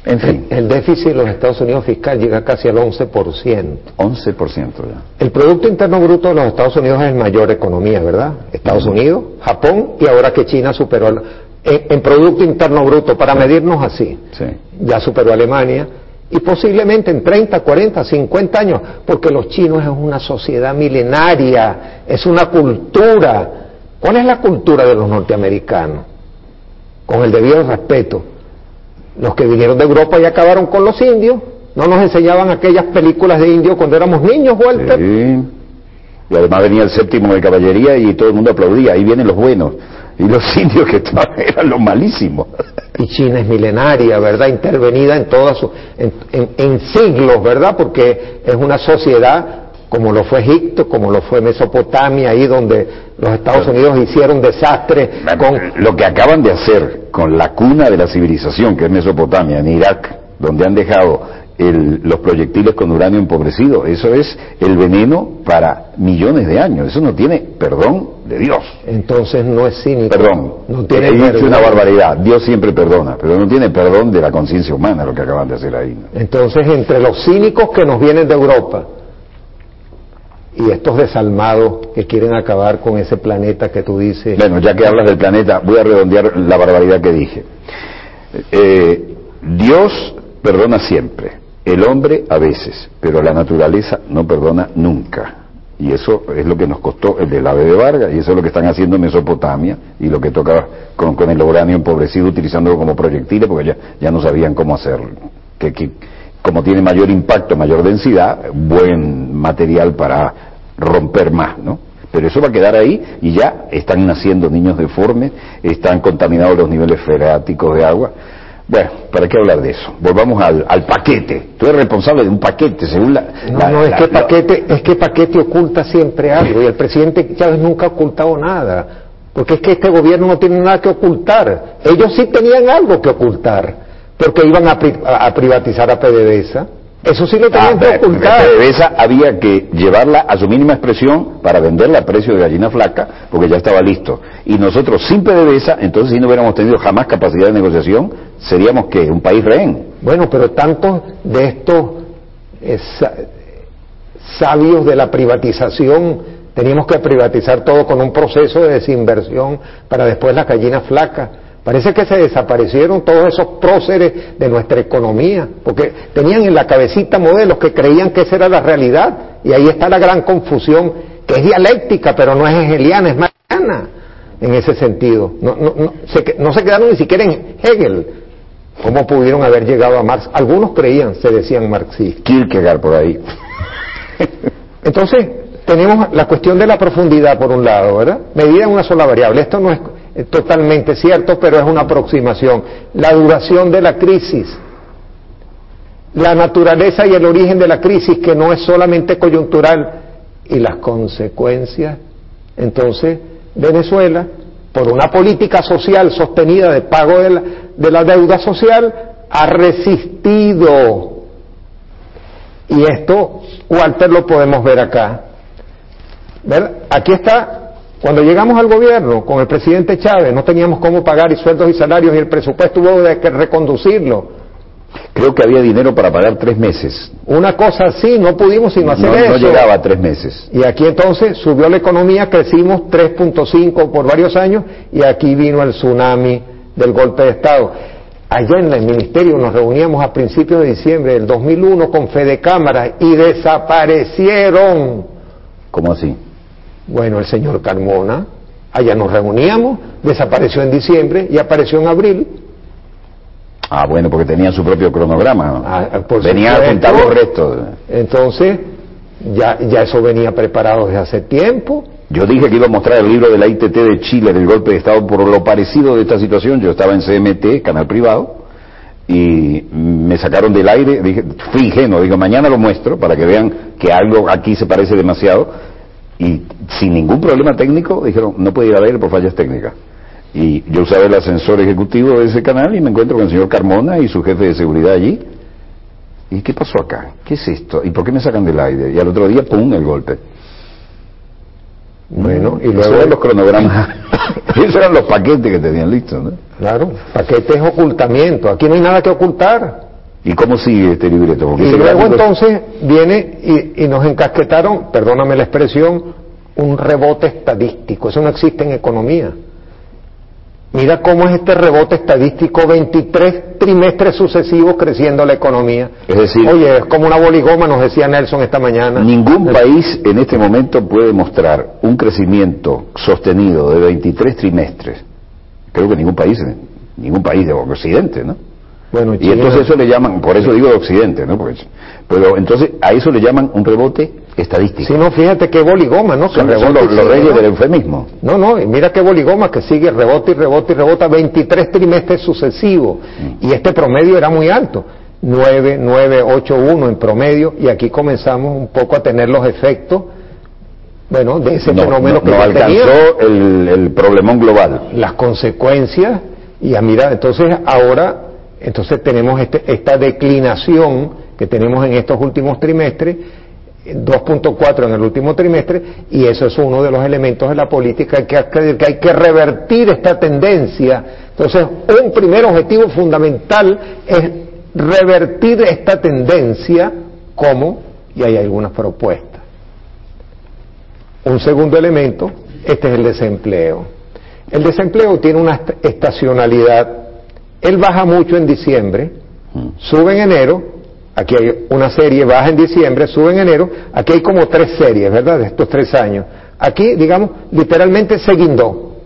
En fin. El déficit de los Estados Unidos fiscal llega casi al 11%. 11% ya. El Producto Interno Bruto de los Estados Unidos es el mayor economía, ¿verdad? Estados Unidos, Japón, y ahora que China superó en Producto Interno Bruto, para medirnos así, Sí. ya superó a Alemania, y posiblemente en 30, 40, 50 años, porque los chinos es una sociedad milenaria, es una cultura. ¿Cuál es la cultura de los norteamericanos? Con el debido respeto. Los que vinieron de Europa y acabaron con los indios, no nos enseñaban aquellas películas de indios cuando éramos niños, Walter. Sí. Y además venía el séptimo de caballería y todo el mundo aplaudía, ahí vienen los buenos. Y los indios que eran los malísimos. Y China es milenaria, ¿verdad? Intervenida en todas en siglos, ¿verdad? Porque es una sociedad como lo fue Egipto, como lo fue Mesopotamia, ahí donde los Estados Unidos hicieron desastres con... Lo que acaban de hacer con la cuna de la civilización, que es Mesopotamia, en Irak, donde han dejado los proyectiles con uranio empobrecido, eso es el veneno para millones de años. Eso no tiene perdón de Dios. Entonces no es cínico. Perdón. No tiene he dicho perdón. una barbaridad. Dios siempre perdona, pero no tiene perdón de la conciencia humana lo que acaban de hacer ahí, ¿no? Entonces, entre los cínicos que nos vienen de Europa y estos desalmados que quieren acabar con ese planeta que tú dices... Bueno, ya que hablas del planeta, voy a redondear la barbaridad que dije. Dios perdona siempre, el hombre a veces, pero la naturaleza no perdona nunca. Y eso es lo que nos costó el del ave de Vargas, y eso es lo que están haciendo en Mesopotamia, y lo que toca con el uranio empobrecido, utilizándolo como proyectiles, porque ya no sabían cómo hacerlo. Como tiene mayor impacto, mayor densidad, buen material para romper más, ¿no? Pero eso va a quedar ahí y ya están naciendo niños deformes, están contaminados los niveles freáticos de agua. Bueno, ¿para qué hablar de eso? Volvamos al paquete. Tú eres responsable de un paquete, según es que paquete oculta siempre algo, y el presidente Chávez nunca ha ocultado nada, porque es que este gobierno no tiene nada que ocultar. Ellos sí tenían algo que ocultar, porque iban a privatizar a PDVSA. Eso sí lo tenían que ocultar. PDVSA había que llevarla a su mínima expresión para venderla a precio de gallina flaca, porque ya estaba listo. Y nosotros sin PDVSA, entonces si no hubiéramos tenido jamás capacidad de negociación, seríamos ¿qué? Un país rehén. Bueno, pero tantos de estos sabios de la privatización, teníamos que privatizar todo con un proceso de desinversión para después las gallinas flacas. Parece que se desaparecieron todos esos próceres de nuestra economía, porque tenían en la cabecita modelos que creían que esa era la realidad, y ahí está la gran confusión, que es dialéctica, pero no es hegeliana, es marxiana en ese sentido. No se quedaron ni siquiera en Hegel. ¿Cómo pudieron haber llegado a Marx? Algunos creían, se decían marxistas. Kierkegaard por ahí. Entonces, tenemos la cuestión de la profundidad por un lado, ¿verdad? Medida en una sola variable. Esto no es totalmente cierto, pero es una aproximación. La duración de la crisis, la naturaleza y el origen de la crisis, que no es solamente coyuntural, y las consecuencias. Entonces, Venezuela, por una política social sostenida de pago de la deuda social, ha resistido. Y esto, Walter, lo podemos ver acá. ¿Verdad? Aquí está. Cuando llegamos al gobierno con el presidente Chávez, no teníamos cómo pagar y sueldos y salarios, y el presupuesto hubo de que reconducirlo. Creo que había dinero para pagar 3 meses. Una cosa así, no pudimos sino hacer eso. No llegaba a 3 meses. Y aquí entonces subió la economía, crecimos 3.5 por varios años, y aquí vino el tsunami del golpe de Estado. Allá en el ministerio nos reuníamos a principios de diciembre del 2001 con Fedecámaras y desaparecieron. ¿Cómo así? Bueno, el señor Carmona, allá nos reuníamos, desapareció en diciembre y apareció en abril. Ah, bueno, porque tenía su propio cronograma. Venía a contar los restos. Entonces, ya eso venía preparado desde hace tiempo. Yo dije que iba a mostrar el libro de la ITT de Chile del golpe de Estado por lo parecido de esta situación. Yo estaba en CMT, canal privado, y me sacaron del aire. Dije, fui ingenuo, digo, mañana lo muestro para que vean que algo aquí se parece demasiado, y sin ningún problema técnico dijeron, no puede ir al aire por fallas técnicas. Y yo usaba el ascensor ejecutivo de ese canal y me encuentro con el señor Carmona y su jefe de seguridad allí. ¿Y qué pasó acá? ¿Qué es esto? ¿Y por qué me sacan del aire? Y al otro día, ¡pum!, el golpe. Bueno, y luego luego los cronogramas, esos eran los paquetes que tenían listos, ¿no? Claro, paquetes ocultamiento, aquí no hay nada que ocultar. ¿Y cómo sigue este libreto? Porque Y ese luego gráfico... entonces viene y nos encasquetaron, perdóname la expresión, un rebote estadístico. Eso no existe en economía. Mira cómo es este rebote estadístico, 23 trimestres sucesivos creciendo la economía. Es decir, oye, es como una boligoma, nos decía Nelson esta mañana. Ningún país en este momento puede mostrar un crecimiento sostenido de 23 trimestres. Creo que ningún país de Occidente, ¿no? Bueno, y entonces eso le llaman, por eso digo de Occidente, ¿no? Pero entonces a eso le llaman un rebote estadístico. Si no, fíjate qué boligoma, ¿no? Son los reyes, ¿no?, del eufemismo. No, y mira qué boligoma que sigue rebote y rebote y rebota 23 trimestres sucesivos. Y este promedio era muy alto, 9, 8, 1 en promedio, y aquí comenzamos un poco a tener los efectos, bueno, de ese fenómeno que no alcanzó el problemón global. Las consecuencias, y mira, entonces ahora, tenemos esta declinación que tenemos en estos últimos trimestres, 2.4 en el último trimestre, y eso es uno de los elementos de la política que hay que revertir esta tendencia. Entonces, un primer objetivo fundamental es revertir esta tendencia, ¿cómo? Y hay algunas propuestas. Un segundo elemento, este es el desempleo. El desempleo tiene una estacionalidad. Él baja mucho en diciembre, sube en enero. Aquí hay una serie, baja en diciembre, sube en enero. Aquí hay como 3 series, ¿verdad?, de estos 3 años. Aquí, digamos, literalmente se guindó.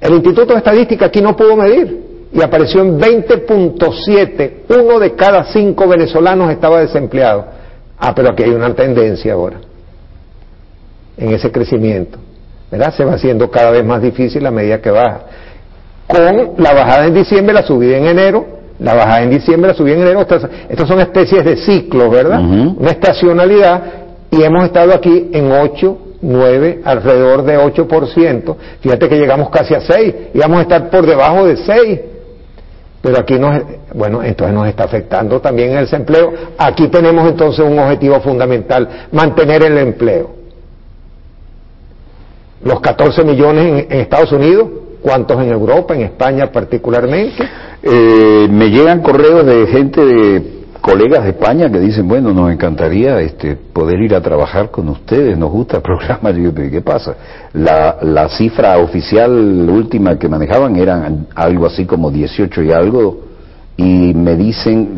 El Instituto de Estadística aquí no pudo medir y apareció en 20.7. 1 de cada 5 venezolanos estaba desempleado. Pero aquí hay una tendencia ahora en ese crecimiento, ¿verdad? Se va haciendo cada vez más difícil a medida que baja. Con la bajada en diciembre, la subida en enero, la bajada en diciembre, la subida en enero, estas son especies de ciclos, ¿verdad? Una estacionalidad, y hemos estado aquí en 8, 9, alrededor de 8%. Fíjate que llegamos casi a 6, y vamos a estar por debajo de 6. Pero aquí entonces nos está afectando también el desempleo. Aquí tenemos entonces un objetivo fundamental, mantener el empleo. Los 14 millones en Estados Unidos, ¿cuántos en Europa, en España particularmente? Me llegan correos de gente, de colegas de España que dicen, bueno, nos encantaría poder ir a trabajar con ustedes, nos gusta el programa. Yo digo, ¿qué pasa? La cifra oficial última que manejaban eran algo así como 18 y algo, y me dicen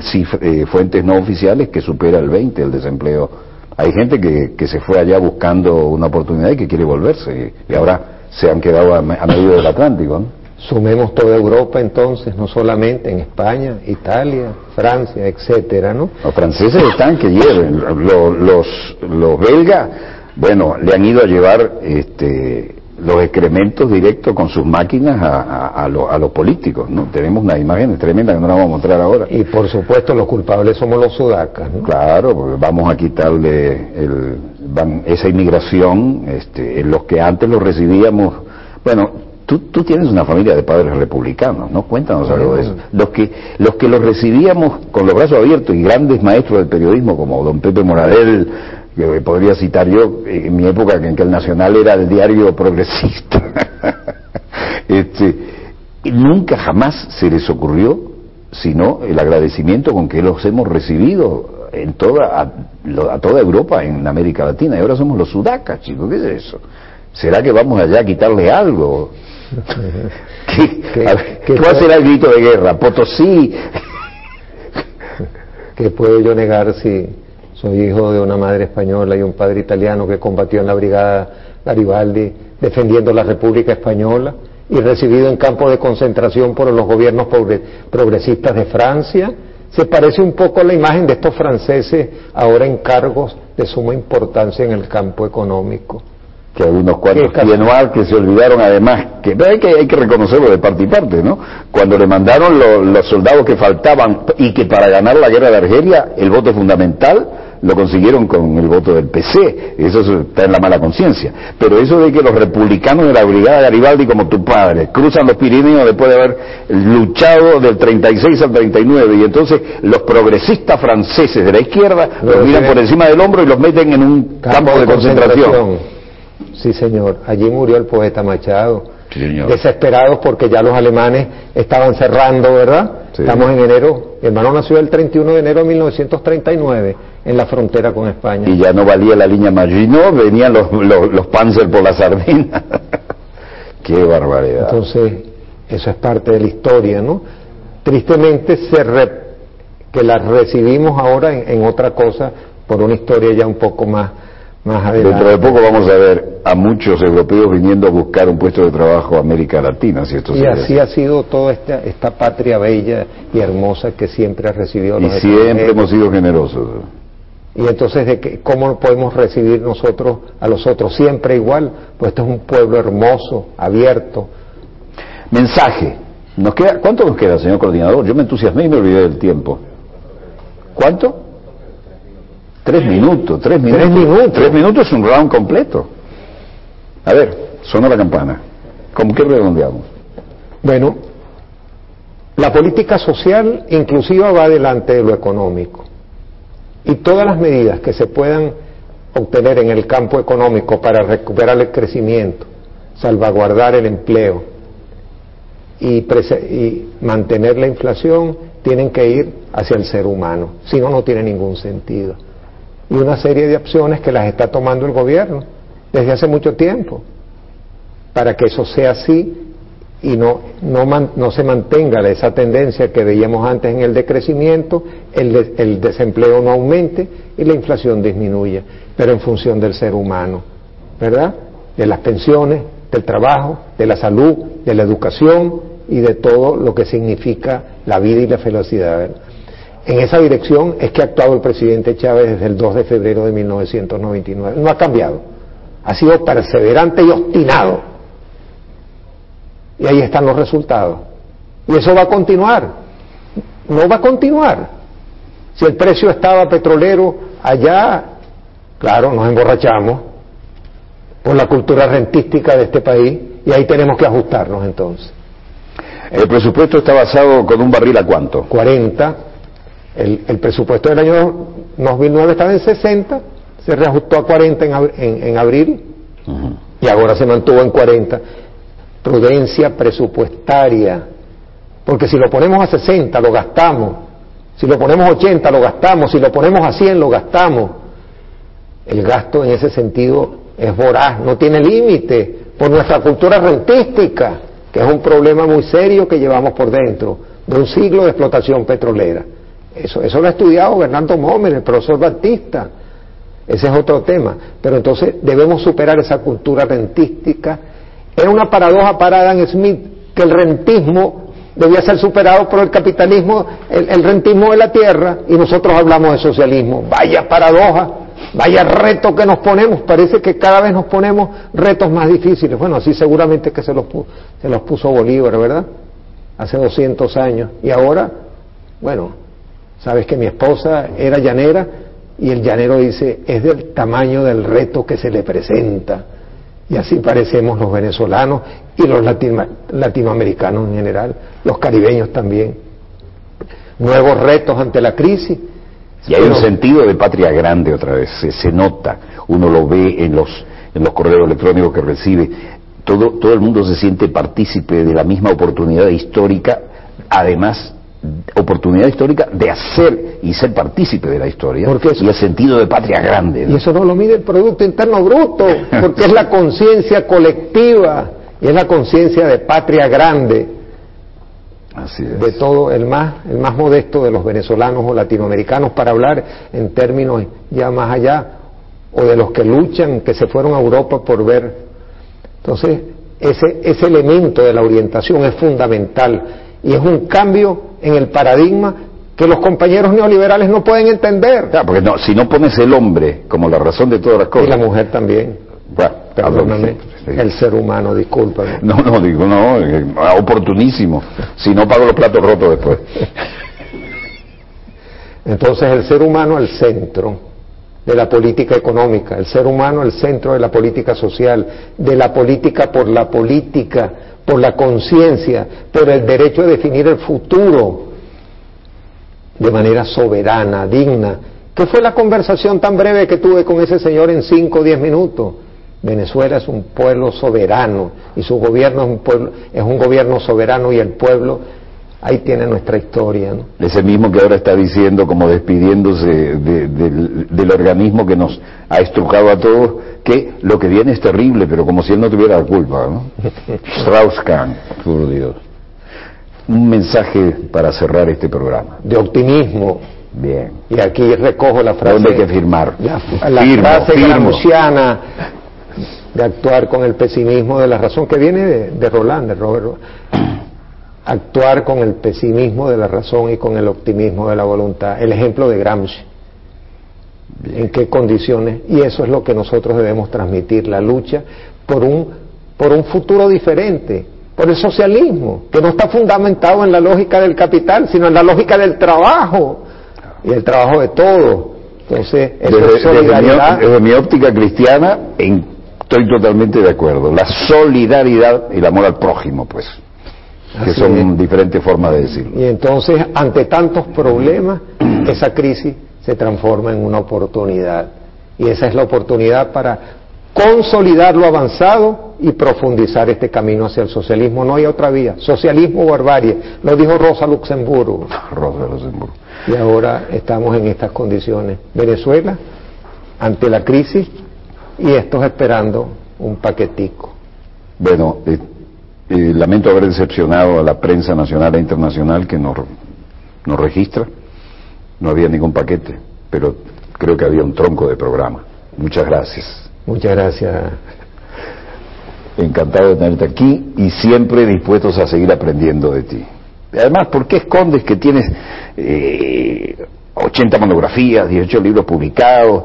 fuentes no oficiales que supera el 20 el desempleo. Hay gente que se fue allá buscando una oportunidad y que quiere volverse, y ahora se han quedado a medio del Atlántico, ¿no? Sumemos toda Europa entonces, no solamente en España, Italia, Francia, etcétera, ¿no? Los franceses están que lleven, los belgas, bueno, le han ido a llevar los excrementos directos con sus máquinas a los políticos, ¿no? Tenemos unas imágenes tremendas que no las vamos a mostrar ahora. Y por supuesto los culpables somos los sudacas, ¿no? Claro, porque vamos a quitarle esa inmigración, en los que antes los recibíamos. Bueno, tú tienes una familia de padres republicanos, ¿no? Cuéntanos algo de eso. Los que los recibíamos con los brazos abiertos, y grandes maestros del periodismo como don Pepe Moradel, que podría citar yo, en mi época en que el Nacional era el diario progresista. Y nunca jamás se les ocurrió sino el agradecimiento con que los hemos recibido a toda Europa, en América Latina, y ahora somos los sudacas, chicos. ¿Qué es eso? ¿Será que vamos allá a quitarle algo? ¿Cuál será el grito de guerra? Potosí. ¿Qué puedo yo negar si soy hijo de una madre española y un padre italiano que combatió en la brigada Garibaldi defendiendo la República Española, y recibido en campos de concentración por los gobiernos progresistas de Francia? Se parece un poco a la imagen de estos franceses ahora en cargos de suma importancia en el campo económico. Que hay unos cuantos Pienoir que se olvidaron, además, que hay que reconocerlo de parte y parte, ¿no? Cuando le mandaron los soldados que faltaban y que para ganar la guerra de Argelia el voto fundamental lo consiguieron con el voto del PC, eso está en la mala conciencia. Pero eso de que los republicanos de la Brigada Garibaldi, como tu padre, cruzan los Pirineos después de haber luchado del 36 al 39, y entonces los progresistas franceses de la izquierda los miran por encima del hombro y los meten en un campo de concentración. Sí, señor, allí murió el poeta Machado. Sí, señor. Desesperados porque ya los alemanes estaban cerrando, ¿verdad? Sí. Estamos en enero, mi hermano nació el 31 de enero de 1939 en la frontera con España. Y ya no valía la línea Maginot, venían los Panzer por la sardina. ¡Qué barbaridad! Entonces, eso es parte de la historia, ¿no? Tristemente que la recibimos ahora en otra cosa, por una historia ya un poco más adelante. Dentro de poco vamos a ver a muchos europeos viniendo a buscar un puesto de trabajo a América Latina, si esto y así ha sido toda esta patria bella y hermosa que siempre ha recibido y siempre hemos sido generosos. Y entonces, ¿cómo podemos recibir nosotros a los otros? Siempre igual, pues este es un pueblo hermoso, abierto. Mensaje. ¿Cuánto nos queda, señor coordinador? Yo me entusiasmé y me olvidé del tiempo. ¿Cuánto? 3 minutos. 3 minutos es un round completo. A ver, suena la campana. ¿Cómo que redondeamos? Bueno, la política social inclusiva va delante de lo económico. Y todas las medidas que se puedan obtener en el campo económico para recuperar el crecimiento, salvaguardar el empleo y mantener la inflación, tienen que ir hacia el ser humano. Si no, no tiene ningún sentido. Y una serie de opciones que las está tomando el gobierno desde hace mucho tiempo para que eso sea así y no se mantenga esa tendencia que veíamos antes en el decrecimiento, el desempleo no aumente y la inflación disminuya, pero en función del ser humano, ¿verdad? De las pensiones, del trabajo, de la salud, de la educación y de todo lo que significa la vida y la felicidad. En esa dirección es que ha actuado el presidente Chávez desde el 2 de febrero de 1999. No ha cambiado, ha sido perseverante y obstinado. Y ahí están los resultados. Y eso va a continuar. No va a continuar. Si el precio estaba petrolero allá, claro, nos emborrachamos por la cultura rentística de este país y ahí tenemos que ajustarnos entonces. ¿El presupuesto está basado con un barril a cuánto? 40. El presupuesto del año 2009 estaba en 60, se reajustó a 40 en abril y ahora se mantuvo en 40. Prudencia presupuestaria, porque si lo ponemos a 60 lo gastamos, si lo ponemos a 80 lo gastamos, si lo ponemos a 100 lo gastamos. El gasto en ese sentido es voraz, no tiene límite por nuestra cultura rentística, que es un problema muy serio que llevamos por dentro de un siglo de explotación petrolera. Eso lo ha estudiado Bernardo Momer, el profesor Batista. Ese es otro tema. Pero entonces debemos superar esa cultura rentística. Era una paradoja para Adam Smith que el rentismo debía ser superado por el capitalismo, el rentismo de la tierra, y nosotros hablamos de socialismo. Vaya paradoja, vaya reto que nos ponemos. Parece que cada vez nos ponemos retos más difíciles. Bueno, así seguramente que se los puso Bolívar, ¿verdad? Hace 200 años. Y ahora, bueno, sabes que mi esposa era llanera y el llanero dice, es del tamaño del reto que se le presenta. Y así parecemos los venezolanos y los latinoamericanos en general, los caribeños también. Nuevos retos ante la crisis. Y hay un sentido de patria grande otra vez, se nota, uno lo ve en los correos electrónicos que recibe, todo el mundo se siente partícipe de la misma oportunidad histórica, además oportunidad histórica de hacer y ser partícipe de la historia, y el sentido de patria grande, ¿no? Y eso no lo mide el Producto Interno Bruto, porque es la conciencia colectiva y es la conciencia de patria grande. Así es. De todo, el más modesto de los venezolanos o latinoamericanos, para hablar en términos ya más allá, o de los que luchan, que se fueron a Europa por ver. Entonces, ese elemento de la orientación es fundamental y es un cambio en el paradigma que los compañeros neoliberales no pueden entender. Claro, porque si no pones el hombre como la razón de todas las cosas. Y la mujer también. Bueno. Perdóname, el ser humano, discúlpame. No, oportunísimo. Si no, pago los platos rotos después. Entonces, el ser humano al centro de la política económica, el ser humano al centro de la política social, de la política, por la conciencia, por el derecho a definir el futuro de manera soberana, digna. ¿Qué fue la conversación tan breve que tuve con ese señor en 5 o 10 minutos? Venezuela es un pueblo soberano y su gobierno es un gobierno soberano, y el pueblo, ahí tiene nuestra historia, ¿no? Ese mismo que ahora está diciendo, como despidiéndose del organismo que nos ha estrujado a todos, que lo que viene es terrible, pero como si él no tuviera la culpa, ¿no? Strauss-Kahn, por Dios. Un mensaje para cerrar este programa. De optimismo. Bien. Y aquí recojo la frase. ¿Dónde hay que firmar? La frase gramsciana de actuar con el pesimismo de la razón, que viene de Roland, de Robert. Actuar con el pesimismo de la razón y con el optimismo de la voluntad. El ejemplo de Gramsci. Bien. En qué condiciones. Y eso es lo que nosotros debemos transmitir, la lucha por un futuro diferente, por el socialismo, que no está fundamentado en la lógica del capital, sino en la lógica del trabajo, y el trabajo de todos. Entonces, desde mi óptica cristiana, estoy totalmente de acuerdo. La solidaridad y el amor al prójimo, pues, que son diferentes formas de decirlo. Y entonces, ante tantos problemas, esa crisis se transforma en una oportunidad, y esa es la oportunidad para consolidar lo avanzado y profundizar este camino hacia el socialismo. No hay otra vía. Socialismo o barbarie, lo dijo Rosa Luxemburgo. Y ahora estamos en estas condiciones. Venezuela, ante la crisis, y estos esperando un paquetico. Bueno, lamento haber decepcionado a la prensa nacional e internacional que nos registra. No había ningún paquete, pero creo que había un tronco de programa. Muchas gracias. Muchas gracias. Encantado de tenerte aquí y siempre dispuestos a seguir aprendiendo de ti. Además, ¿por qué escondes que tienes 80 monografías, 18 libros publicados?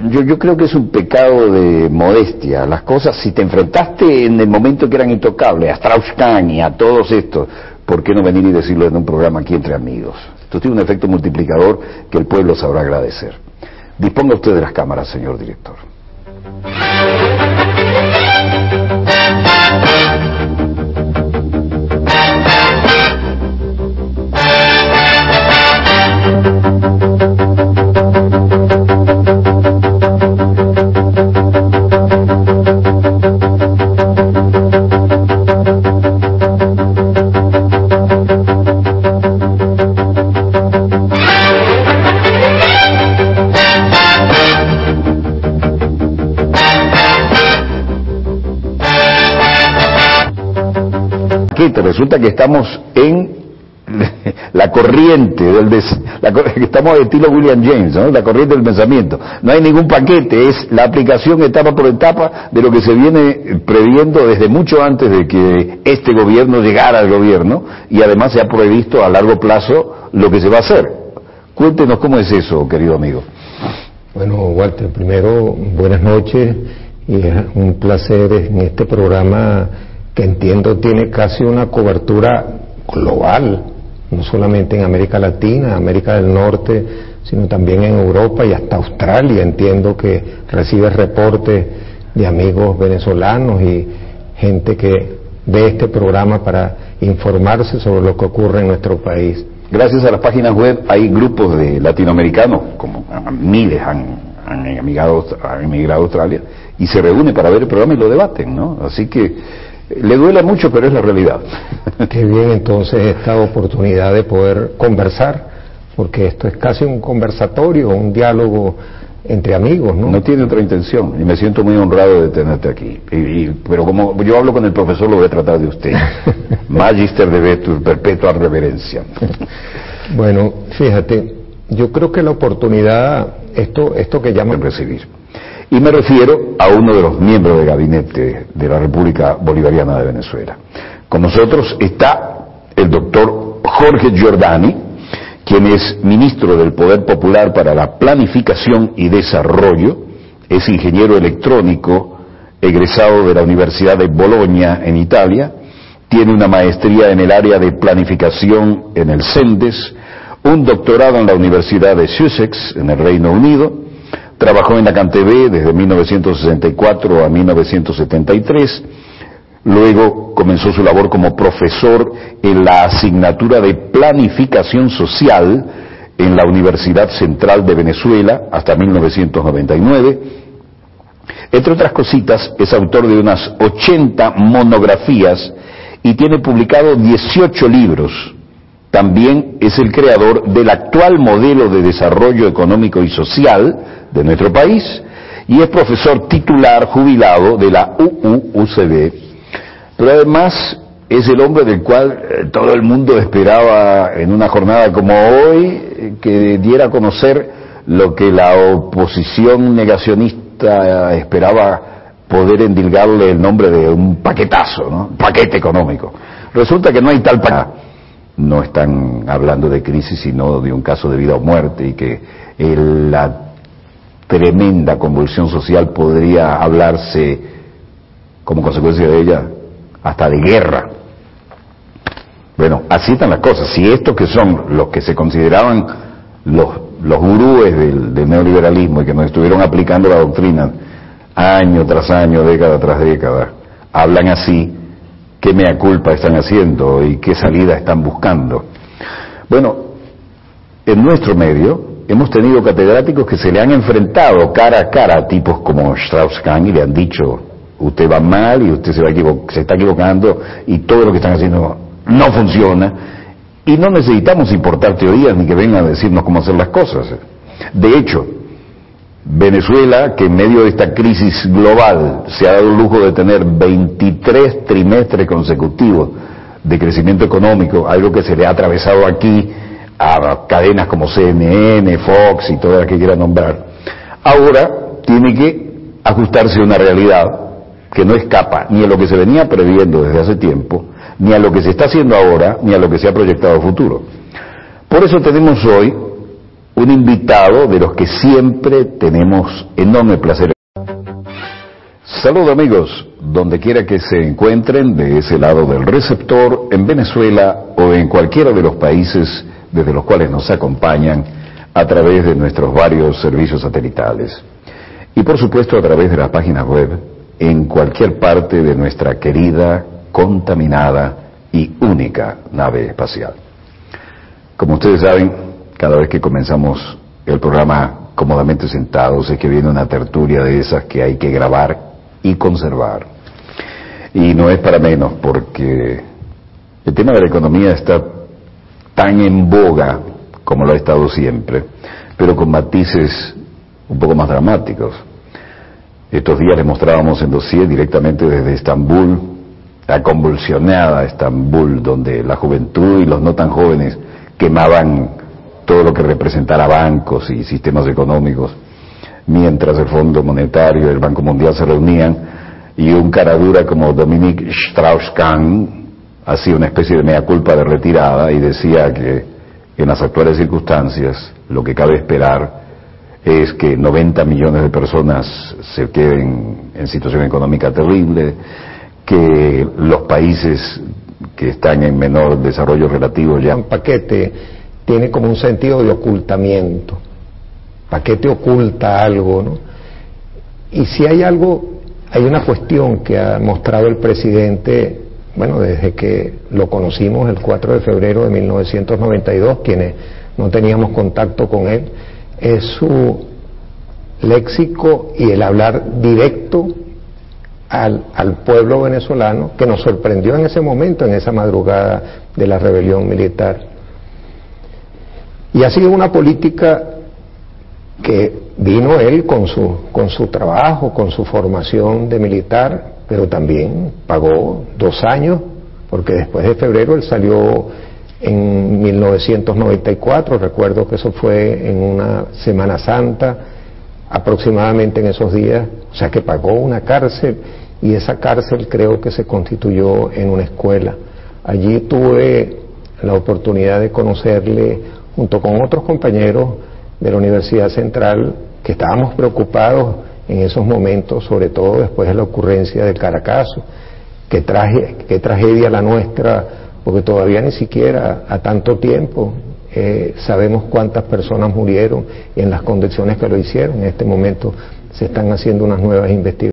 Yo creo que es un pecado de modestia. Las cosas, si te enfrentaste en el momento que eran intocables, a Strauss-Kahn y a todos estos, ¿por qué no venir y decirlo en un programa aquí entre amigos? Esto tiene un efecto multiplicador que el pueblo sabrá agradecer. Disponga usted de las cámaras, señor director. Resulta que estamos en la corriente que estamos de estilo William James, ¿no? La corriente del pensamiento. No hay ningún paquete, es la aplicación etapa por etapa de lo que se viene previendo desde mucho antes de que este gobierno llegara al gobierno, y además se ha previsto a largo plazo lo que se va a hacer. Cuéntenos cómo es eso, querido amigo. Bueno, Walter, primero, buenas noches, y es un placer en este programa que entiendo tiene casi una cobertura global, no solamente en América Latina, América del Norte, sino también en Europa y hasta Australia. Entiendo que recibe reportes de amigos venezolanos y gente que ve este programa para informarse sobre lo que ocurre en nuestro país. Gracias a las páginas web hay grupos de latinoamericanos, como miles han emigrado a Australia, y se reúnen para ver el programa y lo debaten, ¿no? Así que le duele mucho, pero es la realidad. Qué bien, entonces, esta oportunidad de poder conversar, porque esto es casi un conversatorio, un diálogo entre amigos, ¿no? No tiene otra intención, y me siento muy honrado de tenerte aquí. Pero como yo hablo con el profesor, lo voy a tratar de usted. Magister de Vetur, perpetua reverencia. Bueno, fíjate, yo creo que la oportunidad, esto que llaman recibir. Y me refiero a uno de los miembros del gabinete de la República Bolivariana de Venezuela. Con nosotros está el doctor Jorge Giordani, quien es ministro del Poder Popular para la Planificación y Desarrollo, es ingeniero electrónico egresado de la Universidad de Bologna en Italia, tiene una maestría en el área de planificación en el CENDES, un doctorado en la Universidad de Sussex en el Reino Unido, trabajó en la CanTV desde 1964 a 1973, luego comenzó su labor como profesor en la asignatura de Planificación Social en la Universidad Central de Venezuela hasta 1999. Entre otras cositas, es autor de unas 80 monografías y tiene publicado 18 libros. También es el creador del actual modelo de desarrollo económico y social de nuestro país y es profesor titular jubilado de la UUCB. Pero además es el hombre del cual todo el mundo esperaba en una jornada como hoy que diera a conocer lo que la oposición negacionista esperaba poder endilgarle el nombre de un paquetazo, ¿no? Paquete económico. Resulta que no hay tal paquete. No están hablando de crisis, sino de un caso de vida o muerte, y que la tremenda convulsión social podría hablarse, como consecuencia de ella, hasta de guerra. Bueno, así están las cosas. Si estos que son los que se consideraban los gurúes del neoliberalismo y que nos estuvieron aplicando la doctrina año tras año, década tras década, hablan así, ¿qué mea culpa están haciendo y qué salida están buscando? Bueno, en nuestro medio hemos tenido catedráticos que se le han enfrentado cara a cara a tipos como Strauss-Kahn y le han dicho: usted va mal y usted se está equivocando y todo lo que están haciendo no funciona, y no necesitamos importar teorías ni que vengan a decirnos cómo hacer las cosas. De hecho, Venezuela, que en medio de esta crisis global se ha dado el lujo de tener 23 trimestres consecutivos de crecimiento económico, algo que se le ha atravesado aquí a cadenas como CNN, Fox y todas las que quiera nombrar, ahora tiene que ajustarse a una realidad que no escapa ni a lo que se venía previendo desde hace tiempo, ni a lo que se está haciendo ahora, ni a lo que se ha proyectado a futuro. Por eso tenemos hoy un invitado de los que siempre tenemos enorme placer. Saludos amigos, donde quiera que se encuentren de ese lado del receptor, en Venezuela o en cualquiera de los países desde los cuales nos acompañan a través de nuestros varios servicios satelitales. Y por supuesto a través de las páginas web en cualquier parte de nuestra querida, contaminada y única nave espacial. Como ustedes saben, cada vez que comenzamos el programa cómodamente sentados es que viene una tertulia de esas que hay que grabar y conservar. Y no es para menos, porque el tema de la economía está tan en boga como lo ha estado siempre, pero con matices un poco más dramáticos. Estos días les mostrábamos en dossier directamente desde Estambul, la convulsionada Estambul, donde la juventud y los no tan jóvenes quemaban todo lo que representara bancos y sistemas económicos, mientras el Fondo Monetario y el Banco Mundial se reunían, y un caradura como Dominique Strauss-Kahn hacía una especie de mea culpa de retirada y decía que en las actuales circunstancias lo que cabe esperar es que 90 millones de personas se queden en situación económica terrible, que los países que están en menor desarrollo relativo ya... Un paquete tiene como un sentido de ocultamiento. Paquete oculta algo, ¿no? Y si hay algo, hay una cuestión que ha mostrado el presidente, bueno, desde que lo conocimos el 4 de febrero de 1992, quienes no teníamos contacto con él, es su léxico y el hablar directo al pueblo venezolano, que nos sorprendió en ese momento, en esa madrugada de la rebelión militar. Y ha sido una política que vino él con su trabajo, con su formación de militar, pero también pagó 2 años, porque después de febrero él salió en 1994, recuerdo que eso fue en una Semana Santa, aproximadamente en esos días, o sea que pagó una cárcel, y esa cárcel creo que se constituyó en una escuela. Allí tuve la oportunidad de conocerle junto con otros compañeros de la Universidad Central, que estábamos preocupados en esos momentos, sobre todo después de la ocurrencia del Caracazo. Qué tragedia la nuestra, porque todavía ni siquiera a tanto tiempo sabemos cuántas personas murieron y en las condiciones que lo hicieron. En este momento se están haciendo unas nuevas investigaciones.